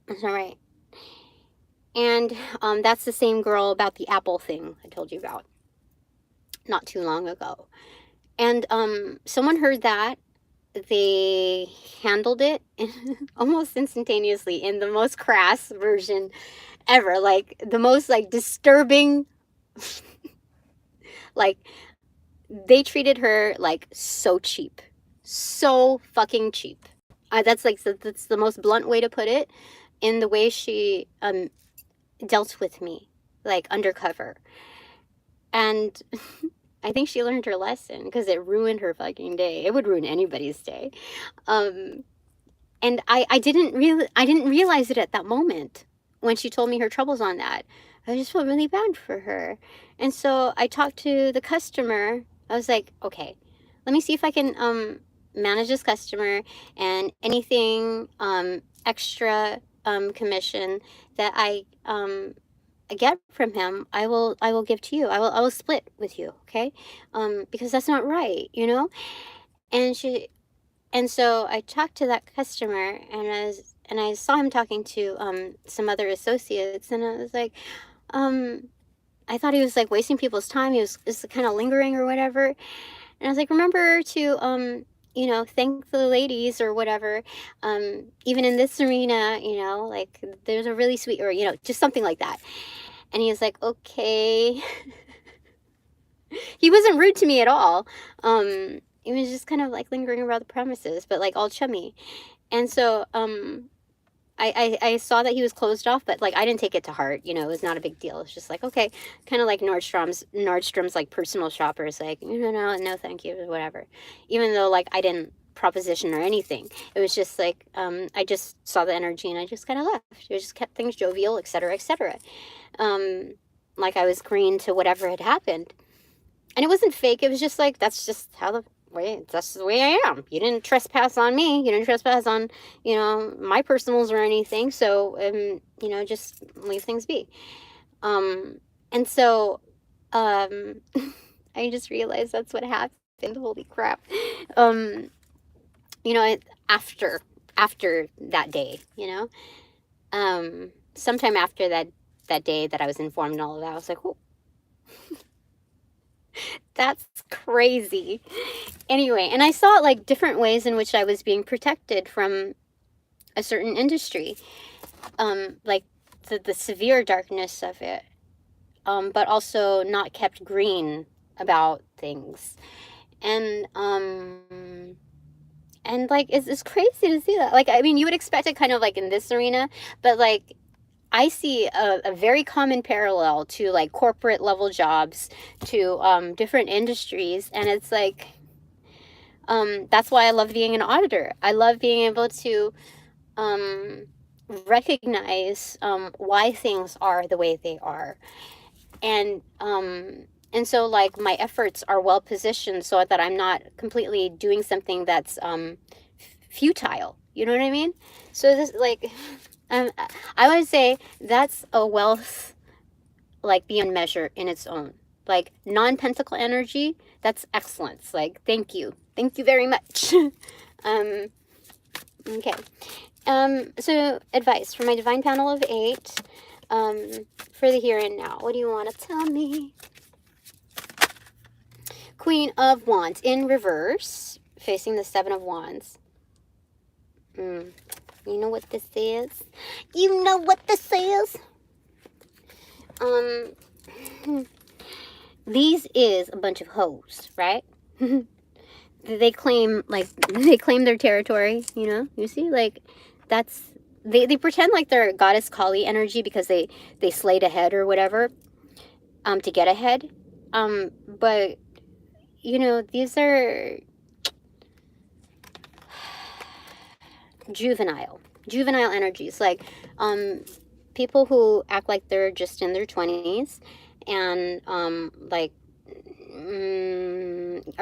[SPEAKER 1] That's not right. And that's the same girl about the apple thing I told you about not too long ago. And someone heard that. They handled it almost instantaneously in the most crass version ever. Like the most like disturbing, like they treated her like so cheap. So fucking cheap. That's the most blunt way to put it, in the way she dealt with me, like undercover. And I think she learned her lesson, because it ruined her fucking day. It would ruin anybody's day. And I didn't realize it at that moment when she told me her troubles on that. I just felt really bad for her. And so I talked to the customer. I was like, okay, let me see if I can manage this customer, and anything extra commission that I get from him, I will give to you. I will split with you, okay? Because that's not right, you know? And so I talked to that customer, and I saw him talking to some other associates, and I was like, I thought he was like wasting people's time. He was just kind of lingering or whatever. And I was like, remember to you know, thank the ladies or whatever. Even in this arena, you know, like there's a really sweet, or you know, just something like that. And he was like, okay. He wasn't rude to me at all. He was just kind of like lingering around the premises, but like all chummy. And so I saw that he was closed off, but like I didn't take it to heart. You know, it was not a big deal. It's just like, okay, kind of like Nordstrom's like personal shoppers, like, no, thank you, or whatever. Even though like I didn't proposition or anything, it was just like I just saw the energy and I just kind of left. It just kept things jovial, etc., etc. Like I was green to whatever had happened, and it wasn't fake. It was just like that's just that's the way I am. You didn't trespass on me. You didn't trespass on, my personals or anything. So, just leave things be. And so, I just realized that's what happened. Holy crap. After that day, sometime after that day that I was informed and all of that, I was like, oh, that's crazy. Anyway, and I saw like different ways in which I was being protected from a certain industry, like the severe darkness of it, but also not kept green about things, and like it's crazy to see that. Like, I mean, you would expect it kind of like in this arena, but like I see a very common parallel to like corporate level jobs, to different industries, and it's like that's why I love being an auditor. I love being able to recognize why things are the way they are, and so like my efforts are well positioned so that I'm not completely doing something that's futile. You know what I mean? So this like. I would say that's a wealth like beyond measure in its own. Like non-pentacle energy, that's excellence. Like thank you very much. Okay. So advice for my divine panel of 8 for the here and now. What do you want to tell me? Queen of Wands in reverse, facing the 7 of Wands. You know what this is? You know what this is? These is a bunch of hoes, right? They claim their territory, you see, like that's, they pretend like they're goddess Kali energy because they slayed ahead or whatever, to get ahead. But, these are juvenile energies, like people who act like they're just in their 20s and are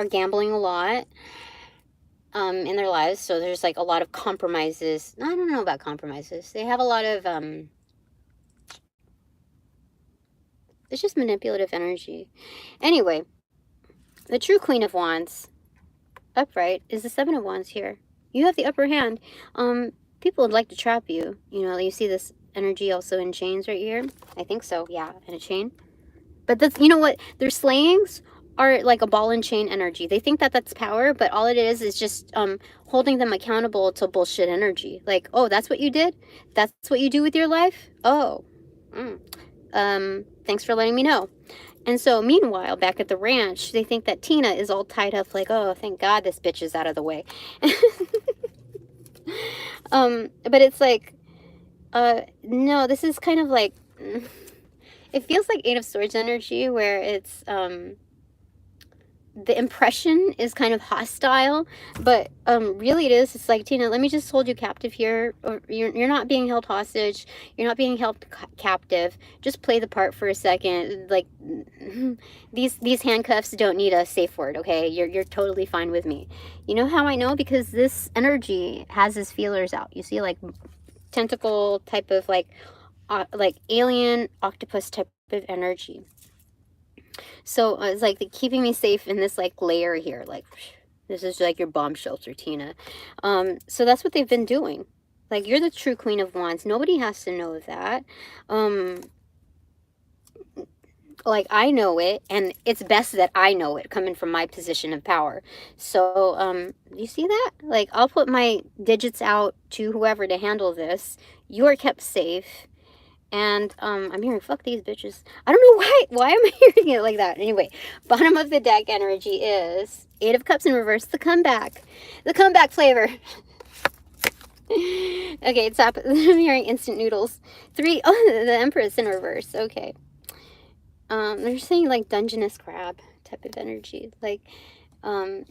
[SPEAKER 1] gambling a lot in their lives. So there's like a lot of compromises. I don't know about compromises. They have a lot of it's just manipulative energy. Anyway, the true Queen of Wands upright is the 7 of Wands here. You have the upper hand. People would like to trap you. You see this energy also in chains right here. I think so, yeah, in a chain. But that's, what? Their slayings are like a ball and chain energy. They think that that's power, but all it is just holding them accountable to bullshit energy. Like, oh, that's what you did? That's what you do with your life? Oh, thanks for letting me know. And so, meanwhile, back at the ranch, they think that Tina is all tied up, like, oh, thank God this bitch is out of the way. But it's like, no, this is kind of like, it feels like 8 of Swords energy, where it's, the impression is kind of hostile, but really it's like, Tina, let me just hold you captive here. Or you're not being held hostage. You're not being held captive. Just play the part for a second. Like these handcuffs don't need a safe word, okay? You're totally fine with me. You know how I know? Because this energy has its feelers out. You see, like tentacle type of like alien octopus type of energy. So it's like keeping me safe in this like layer here. Like this is like your bomb shelter, Tina. So that's what they've been doing. Like, you're the true Queen of Wands. Nobody has to know that. Like, I know it, and it's best that I know it coming from my position of power. So, you see that? Like, I'll put my digits out to whoever to handle this. You are kept safe. And I'm hearing, fuck these bitches. I don't know why am I hearing it like that? Anyway, bottom of the deck energy is 8 of Cups in reverse, the comeback flavor. Okay, top. I'm hearing instant noodles. 3. Oh, the Empress in reverse. Okay. They're saying like Dungeness crab type of energy, like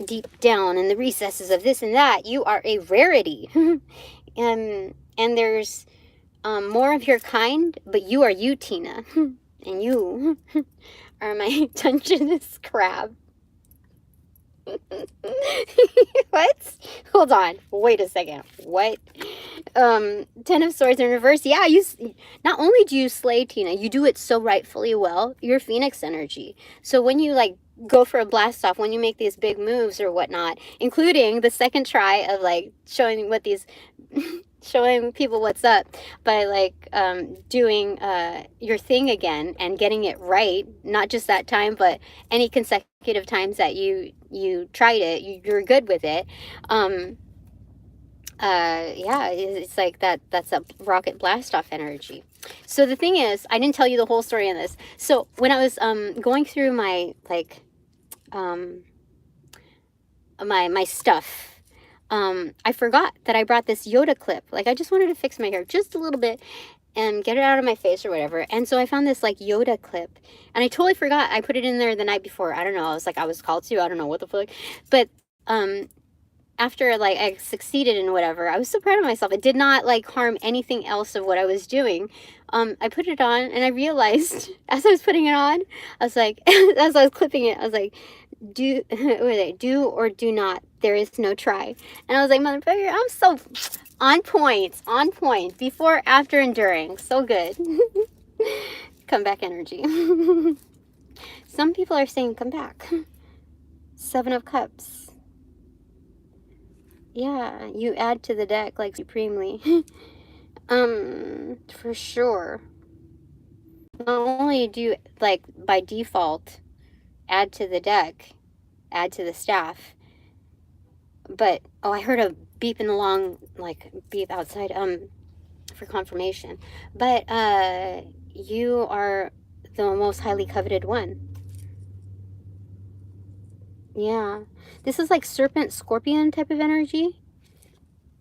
[SPEAKER 1] deep down in the recesses of this and that, you are a rarity. And there's more of your kind, but you are you, Tina. And you are my Dungeness crab. What? Hold on. Wait a second. What? 10 of Swords in reverse. Yeah, not only do you slay, Tina, you do it so rightfully well. You're Phoenix energy. So when you like go for a blast off, when you make these big moves or whatnot, including the second try of like showing what these showing people what's up by like doing your thing again and getting it right, not just that time but any consecutive times that you tried it, you're good with it. Yeah, it's like that's a rocket blast off energy. So the thing is, I didn't tell you the whole story on this. So when I was going through my like my stuff, I forgot that I brought this Yoda clip. Like, I just wanted to fix my hair just a little bit and get it out of my face or whatever. And so I found this like Yoda clip, and I totally forgot. I put it in there the night before. I don't know. I was called to. I don't know what the fuck. But after like I succeeded in whatever, I was so proud of myself. It did not like harm anything else of what I was doing. I put it on, and I realized as I was putting it on, I was like, as I was clipping it, I was like, do or do not. There is no try. And I was like, motherfucker, I'm so on point. Before, after, and during. So good. Comeback energy. Some people are saying come back. 7 of Cups. Yeah, you add to the deck like supremely. For sure. Not only do you like by default add to the deck, add to the staff, but oh, I heard a beep in the long, like beep outside for confirmation. But you are the most highly coveted one. Yeah, this is like serpent scorpion type of energy.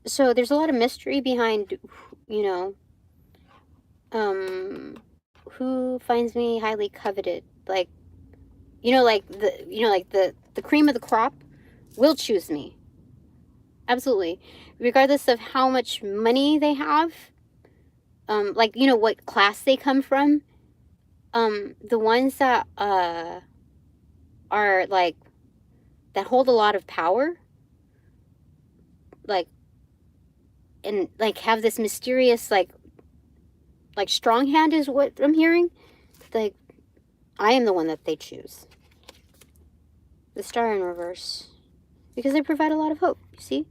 [SPEAKER 1] So there's a lot of mystery behind, you know, who finds me highly coveted. Like, like the cream of the crop will choose me. Absolutely. Regardless of how much money they have, like, what class they come from, the ones that are like, that hold a lot of power, like, and like have this mysterious, like strong hand is what I'm hearing. Like, I am the one that they choose. The Star in reverse. Because they provide a lot of hope, you see?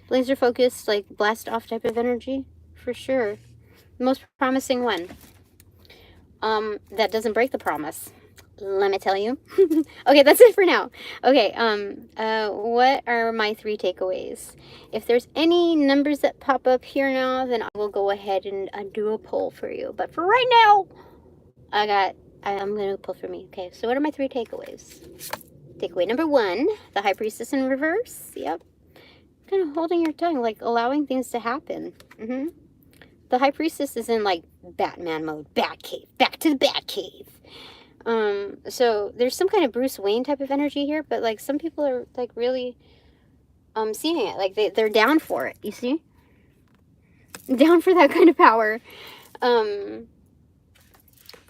[SPEAKER 1] Laser focused, like blast off type of energy, for sure. The most promising one. That doesn't break the promise. Let me tell you. Okay, that's it for now. Okay, what are my 3 takeaways? If there's any numbers that pop up here now, then I will go ahead and do a poll for you. But for right now, I'm going to pull for me. Okay, so what are my 3 takeaways? Takeaway number 1, the High Priestess in reverse. Yep. Kind of holding your tongue, like allowing things to happen. The High Priestess is in like Batman mode. Batcave. Back to the Batcave. So there's some kind of Bruce Wayne type of energy here, but like some people are like really seeing it. Like they're down for it, you see? Down for that kind of power.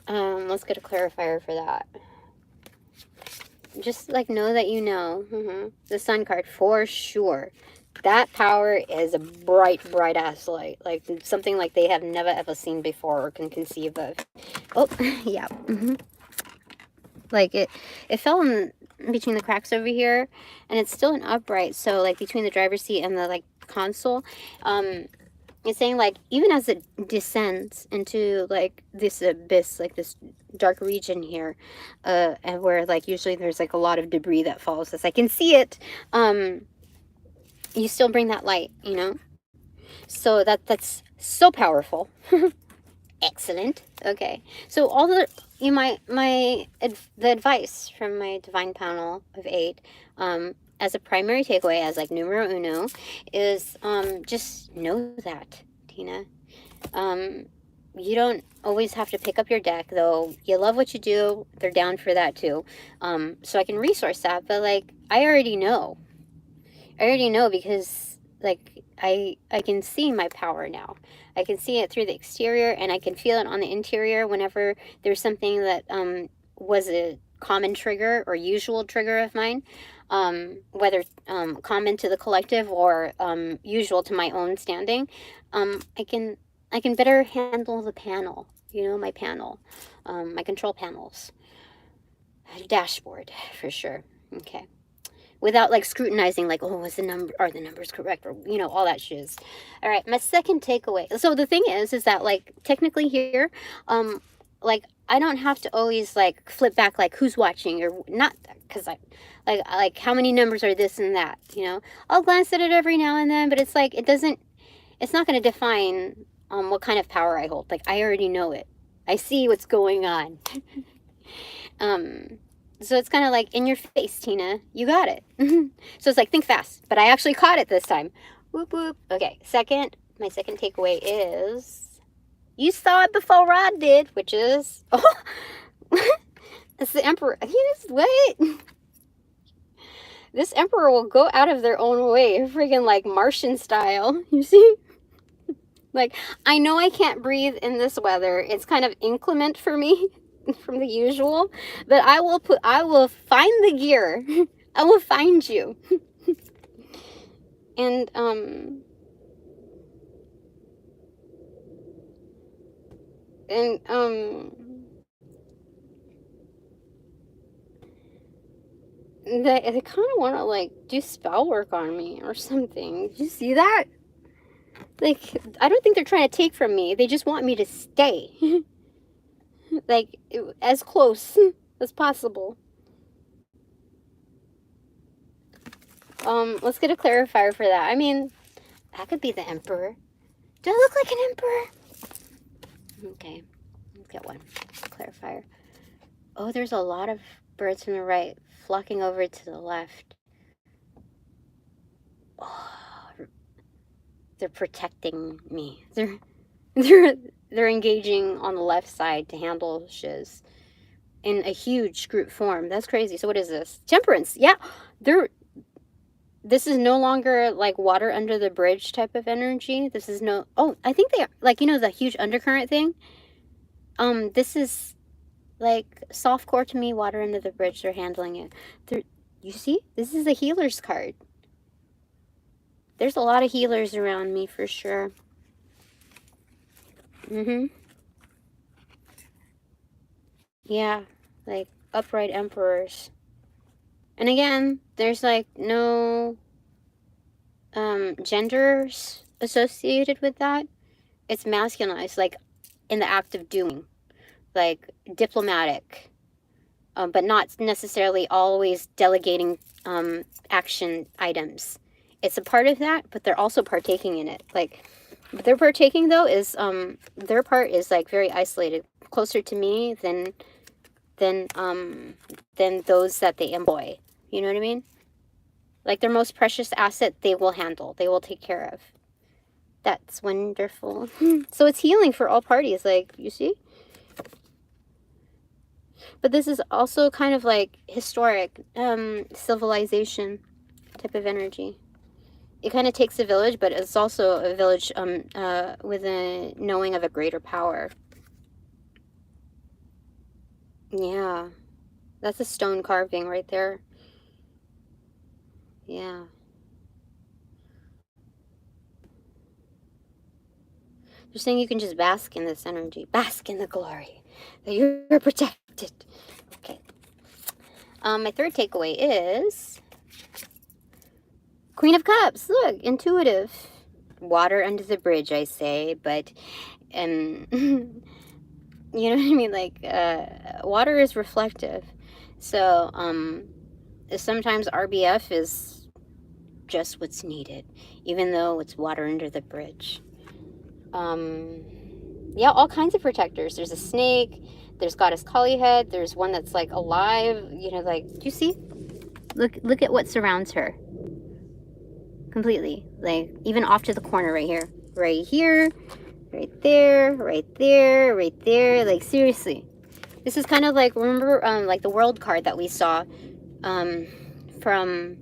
[SPEAKER 1] Let's get a clarifier for that. Just like know that you know. The Sun card, for sure. That power is a bright ass light. Like something like they have never ever seen before or can conceive of. Oh, yeah. Like it fell in between the cracks over here, and it's still an upright. So like between the driver's seat and the like console, it's saying like even as it descends into like this abyss, like this dark region here, and where like usually there's like a lot of debris that falls as I can see it, you still bring that light, so that's so powerful. Excellent. Okay, so all the the advice from my divine panel of 8, as a primary takeaway, as like numero uno, is just know that, Tina. You don't always have to pick up your deck, though. You love what you do. They're down for that too. So I can resource that, but like I already know. Because like I can see my power now. I can see it through the exterior, and I can feel it on the interior whenever there's something that was a common trigger or usual trigger of mine, whether common to the collective or usual to my own standing. I can better handle the panel, my panel, my control panels, dashboard for sure. Okay. Without like scrutinizing, like, oh, are the numbers correct, or all that shiz. All right, my second takeaway. So the thing is that like technically here, like I don't have to always like flip back like who's watching or not, because I like how many numbers are this and that. I'll glance at it every now and then, but it's like it's not going to define what kind of power I hold. Like I already know it. I see what's going on. So it's kind of like in your face, Tina. You got it. So it's like, think fast. But I actually caught it this time. Whoop, whoop. Okay, my second takeaway is, you saw it before I did, which is, it's the Emperor. Wait. This Emperor will go out of their own way, freaking like Martian style. You see? Like, I know I can't breathe in this weather. It's kind of inclement for me. From the usual, but I will find the gear. I will find you. And they kind of want to like do spell work on me or something. Did you see that? Like, I don't think they're trying to take from me. They just want me to stay. Like, as close as possible. Let's get a clarifier for that. I mean, that could be the Emperor. Do I look like an Emperor? Okay, let's get one clarifier. Oh, there's a lot of birds from the right flocking over to the left. Oh, they're protecting me. They're engaging on the left side to handle shiz in a huge group form. That's crazy. So what is this? Temperance. Yeah. This is no longer like water under the bridge type of energy. This is I think they are, like, the huge undercurrent thing. This is like soft core to me, water under the bridge. They're handling it. You see? This is a healer's card. There's a lot of healers around me for sure. Yeah, like upright emperors. And again, there's like no genders associated with that. It's masculinized, like in the act of doing, like diplomatic, but not necessarily always delegating action items. It's a part of that, but they're also partaking in it. Like, but their partaking though is their part is like very isolated, closer to me than those that they employ. You know what I mean? Like their most precious asset, they will handle. They will take care of. That's wonderful. So it's healing for all parties. Like, you see? But this is also kind of like historic civilization type of energy. It kind of takes a village, but it's also a village with a knowing of a greater power. Yeah. That's a stone carving right there. Yeah. They're saying you can just bask in this energy. Bask in the glory. That you're protected. Okay. My third takeaway is Queen of Cups. Look, intuitive. Water under the bridge, I say, but you know what I mean? Like, water is reflective. So, sometimes RBF is just what's needed, even though it's water under the bridge. Yeah, all kinds of protectors. There's a snake, there's Goddess Kali head, there's one that's like alive, like, do you see? Look at what surrounds her. Completely. Like, even off to the corner right here. Right here. Right there. Right there. Right there. Like, seriously. This is kind of like, remember, like the world card that we saw, from,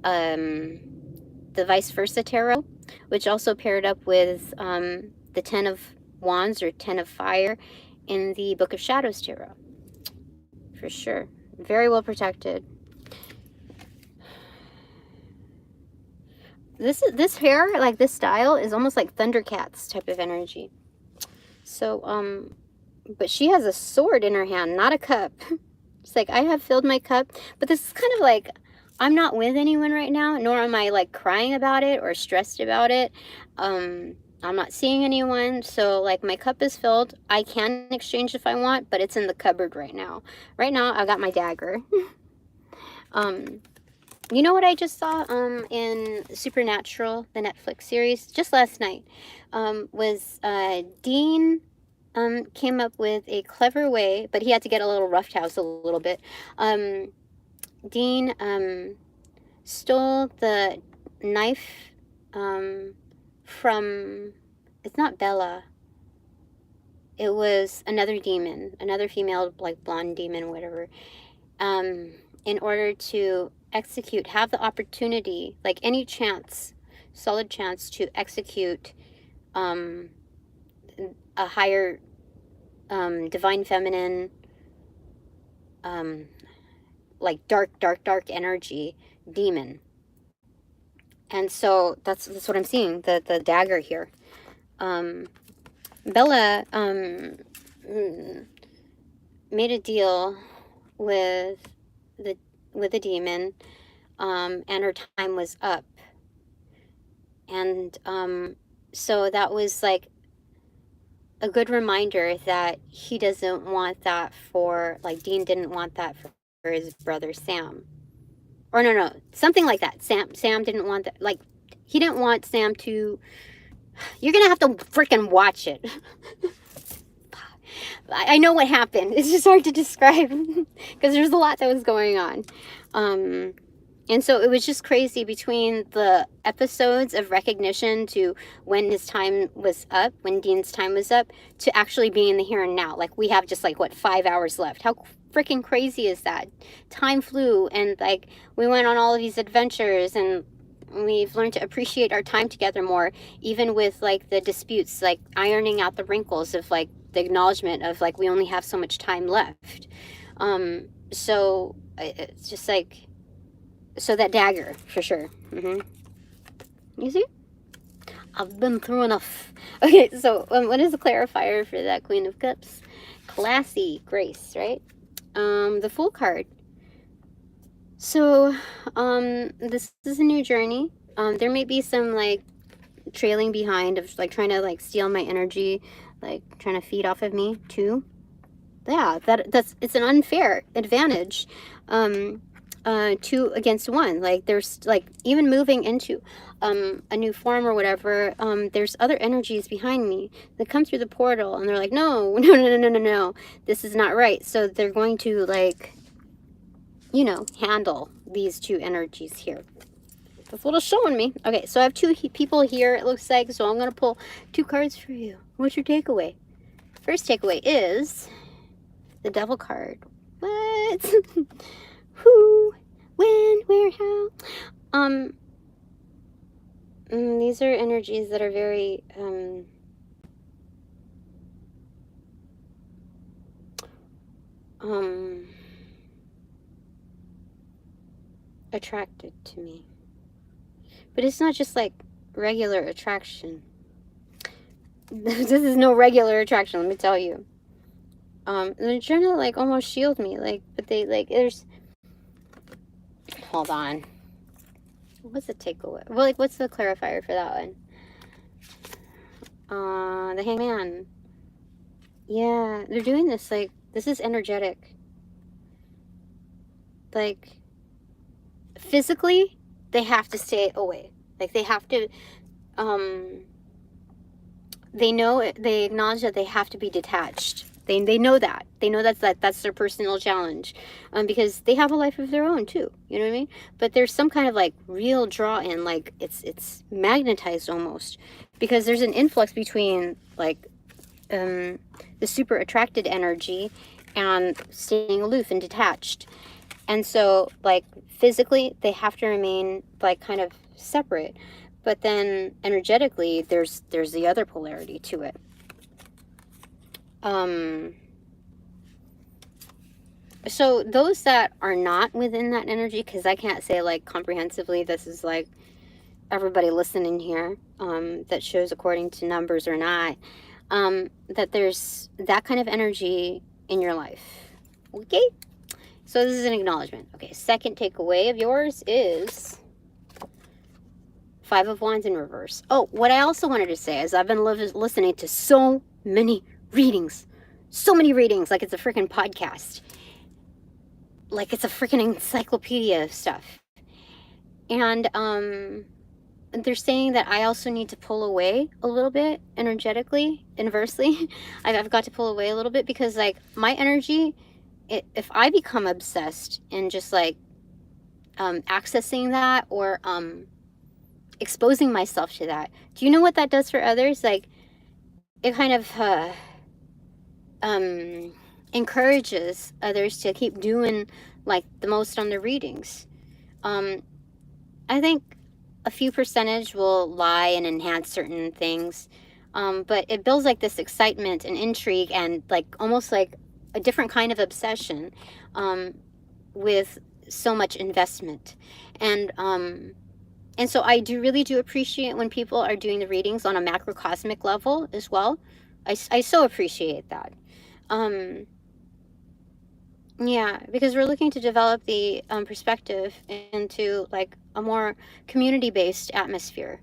[SPEAKER 1] the Vice Versa Tarot, which also paired up with, the 10 of Wands or 10 of Fire in the Book of Shadows Tarot. For sure. Very well protected. This hair, like this style, is almost like Thundercats type of energy. So, but she has a sword in her hand, not a cup. It's like, I have filled my cup, but this is kind of like, I'm not with anyone right now, nor am I like crying about it or stressed about it. I'm not seeing anyone, so like my cup is filled. I can exchange if I want, but it's in the cupboard right now. Right now, I got my dagger. You know what I just saw in Supernatural, the Netflix series, just last night, was Dean came up with a clever way, but he had to get a little roughed house a little bit. Dean stole the knife from, it's not Bella, it was another demon, another female, like blonde demon, whatever, in order to execute, have the opportunity, like any chance, solid chance to execute a higher divine feminine, like dark energy demon. And so that's what I'm seeing, the dagger here. Bella made a deal with the demon, and her time was up. And so that was like a good reminder that he doesn't want that for, like, Dean didn't want that for his brother Sam. Or no, something like that. Sam didn't want that. Like, he didn't want Sam to... You're gonna have to freaking watch it. I know what happened. It's just hard to describe because there's a lot that was going on. And so it was just crazy between the episodes of recognition to when his time was up, when Dean's time was up, to actually being in the here and now. Like, we have just, like, what, 5 hours left? How freaking crazy is that? Time flew, and, like, we went on all of these adventures, and we've learned to appreciate our time together more, even with, like, the disputes, like, ironing out the wrinkles of, like, the acknowledgement of, like, we only have so much time left. So it's just, like... So that dagger, for sure. You see? I've been through enough. Okay, so what is the clarifier for that Queen of Cups? Classy grace, right? The Fool card. So, this is a new journey. There may be some, like, trailing behind of, like, trying to, like, steal my energy, like, trying to feed off of me, too. Yeah, it's an unfair advantage. 2 against 1. Like, there's, like, even moving into a new form or whatever, there's other energies behind me that come through the portal, and they're like, no, this is not right. So they're going to, like, you know, handle these 2 energies here. That's what it's showing me. Okay, so I have 2 people here, it looks like, so I'm going to pull 2 cards for you. What's your takeaway? First takeaway is the Devil card. What? Who, when, where, how? These are energies that are very, attracted to me. But it's not just like regular attraction. This is no regular attraction, let me tell you. They're trying to, like, almost shield me, like, but they, like, there's... Hold on. What's the takeaway? Well, like, what's the clarifier for that one? The Hangman. Yeah, they're doing this, like, this is energetic. Like, physically, they have to stay away. Like, they have to, they know, they acknowledge that they have to be detached They know that. They know that's their personal challenge, because they have a life of their own too. You know what I mean? But there's some kind of like real draw in, like it's magnetized almost, because there's an influx between like the super attracted energy and staying aloof and detached. And so like physically they have to remain like kind of separate, but then energetically there's the other polarity to it. So those that are not within that energy, because I can't say like comprehensively this is like everybody listening here, that shows according to numbers or not, that there's that kind of energy in your life. Okay, so this is an acknowledgement. Okay, second takeaway of yours is Five of Wands in reverse. Oh, what I also wanted to say is I've been listening to so many readings, like it's a freaking podcast, like it's a freaking encyclopedia of stuff. And they're saying that I also need to pull away a little bit energetically, inversely. I've got to pull away a little bit, because like my energy, if I become obsessed and just like accessing that, or exposing myself to that, do you know what that does for others? Like it kind of encourages others to keep doing like the most on the readings. I think a few percentage will lie and enhance certain things, but it builds like this excitement and intrigue and like almost like a different kind of obsession, with so much investment. And so I really do appreciate when people are doing the readings on a macrocosmic level as well. I so appreciate that. Yeah, because we're looking to develop the perspective into like a more community-based atmosphere.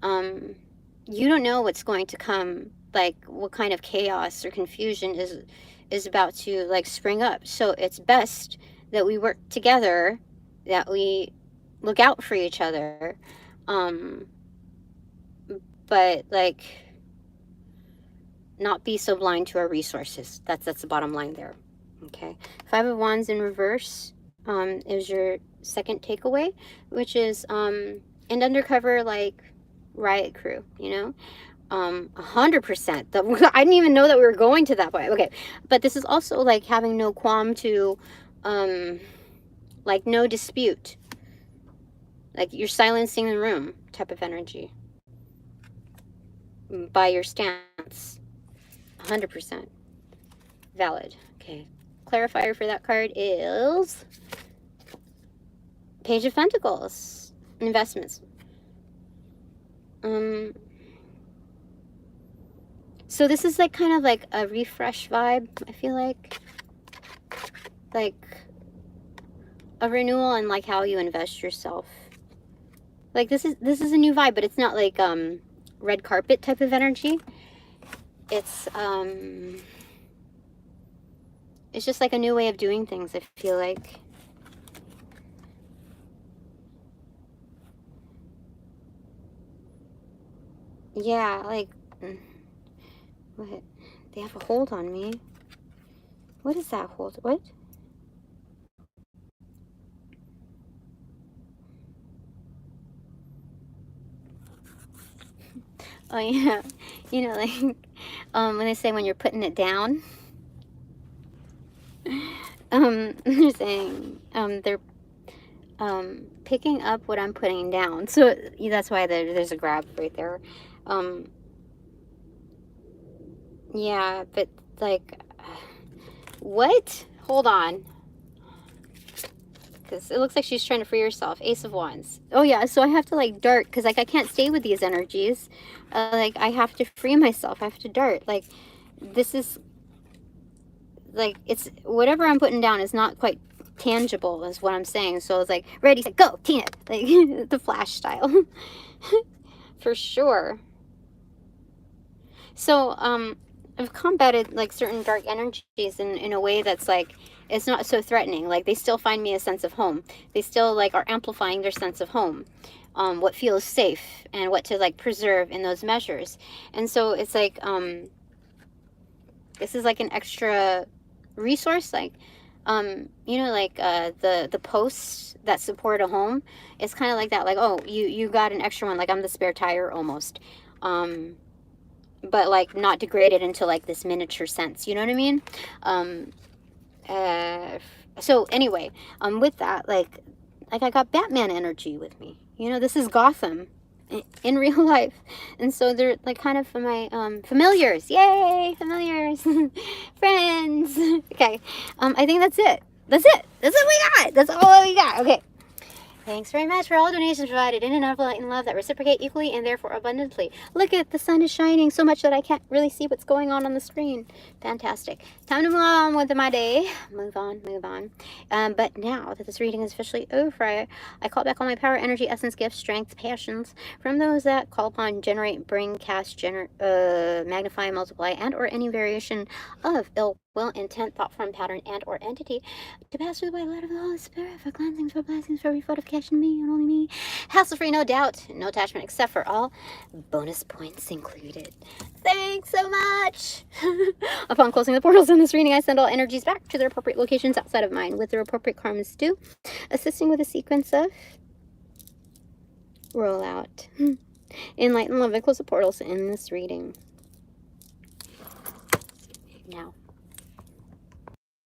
[SPEAKER 1] You don't know what's going to come, like what kind of chaos or confusion is about to like spring up. So it's best that we work together, that we look out for each other, but like not be so blind to our resources. That's the bottom line there. Okay, Five of Wands in reverse is your second takeaway, which is an undercover like riot crew, you know, 100%. I didn't even know that we were going to that point. Okay, but this is also like having no qualm to, like no dispute, like you're silencing the room type of energy by your stance. 100% valid. Okay. Clarifier for that card is Page of Pentacles. Investments. So this is like kind of like a refresh vibe, I feel like a renewal in like how you invest yourself. Like this is a new vibe, but it's not like red carpet type of energy. It's just like a new way of doing things, I feel like. Yeah, like, what? They have a hold on me. What is that hold? What? Oh, yeah. You know, like, when they say when you're putting it down, they're saying, they're picking up what I'm putting down. So that's why there's a grab right there. Yeah, but like, what? Hold on. Because it looks like she's trying to free herself. Ace of Wands. Oh yeah, so I have to like dart, because like I can't stay with these energies. Like I have to free myself. I have to dart. Like this is like, it's whatever I'm putting down is not quite tangible is what I'm saying. So it's like, ready, set, go, Tina. Like the Flash style. For sure. So I've combated like certain dark energies in a way that's like, it's not so threatening. Like they still find me a sense of home. They still like are amplifying their sense of home, what feels safe and what to like preserve in those measures. And so it's like this is like an extra resource, like, you know, like the posts that support a home. It's kind of like that, like, oh, you got an extra one, like I'm the spare tire almost, but like not degraded into like this miniature sense, you know what I mean? So anyway, with that, like I got Batman energy with me, you know. This is Gotham in real life, and so they're like kind of my familiars. Yay, familiars. Friends. Okay, I think that's it. That's what we got. That's all we got. Okay, thanks very much for all donations provided in and out of light and love that reciprocate equally and therefore abundantly. Look at the sun is shining so much that I can't really see what's going on the screen. Fantastic. Time to move on with my day. Move on. But now that this reading is officially over, I call back all my power, energy, essence, gifts, strength, passions from those that call upon, generate, bring, cast, magnify, multiply, and or any variation of ill will, intent, thought form, pattern, and or entity to pass through the white light of the Holy Spirit for cleansings, for blessings, for refortification, me and only me. Hassle-free, no doubt, no attachment, except for all bonus points included. Thanks so much. Upon closing the portals in this reading, I send all energies back to their appropriate locations outside of mine with their appropriate karmas due, assisting with a sequence of rollout. In light and love, I close the portals in this reading. Now.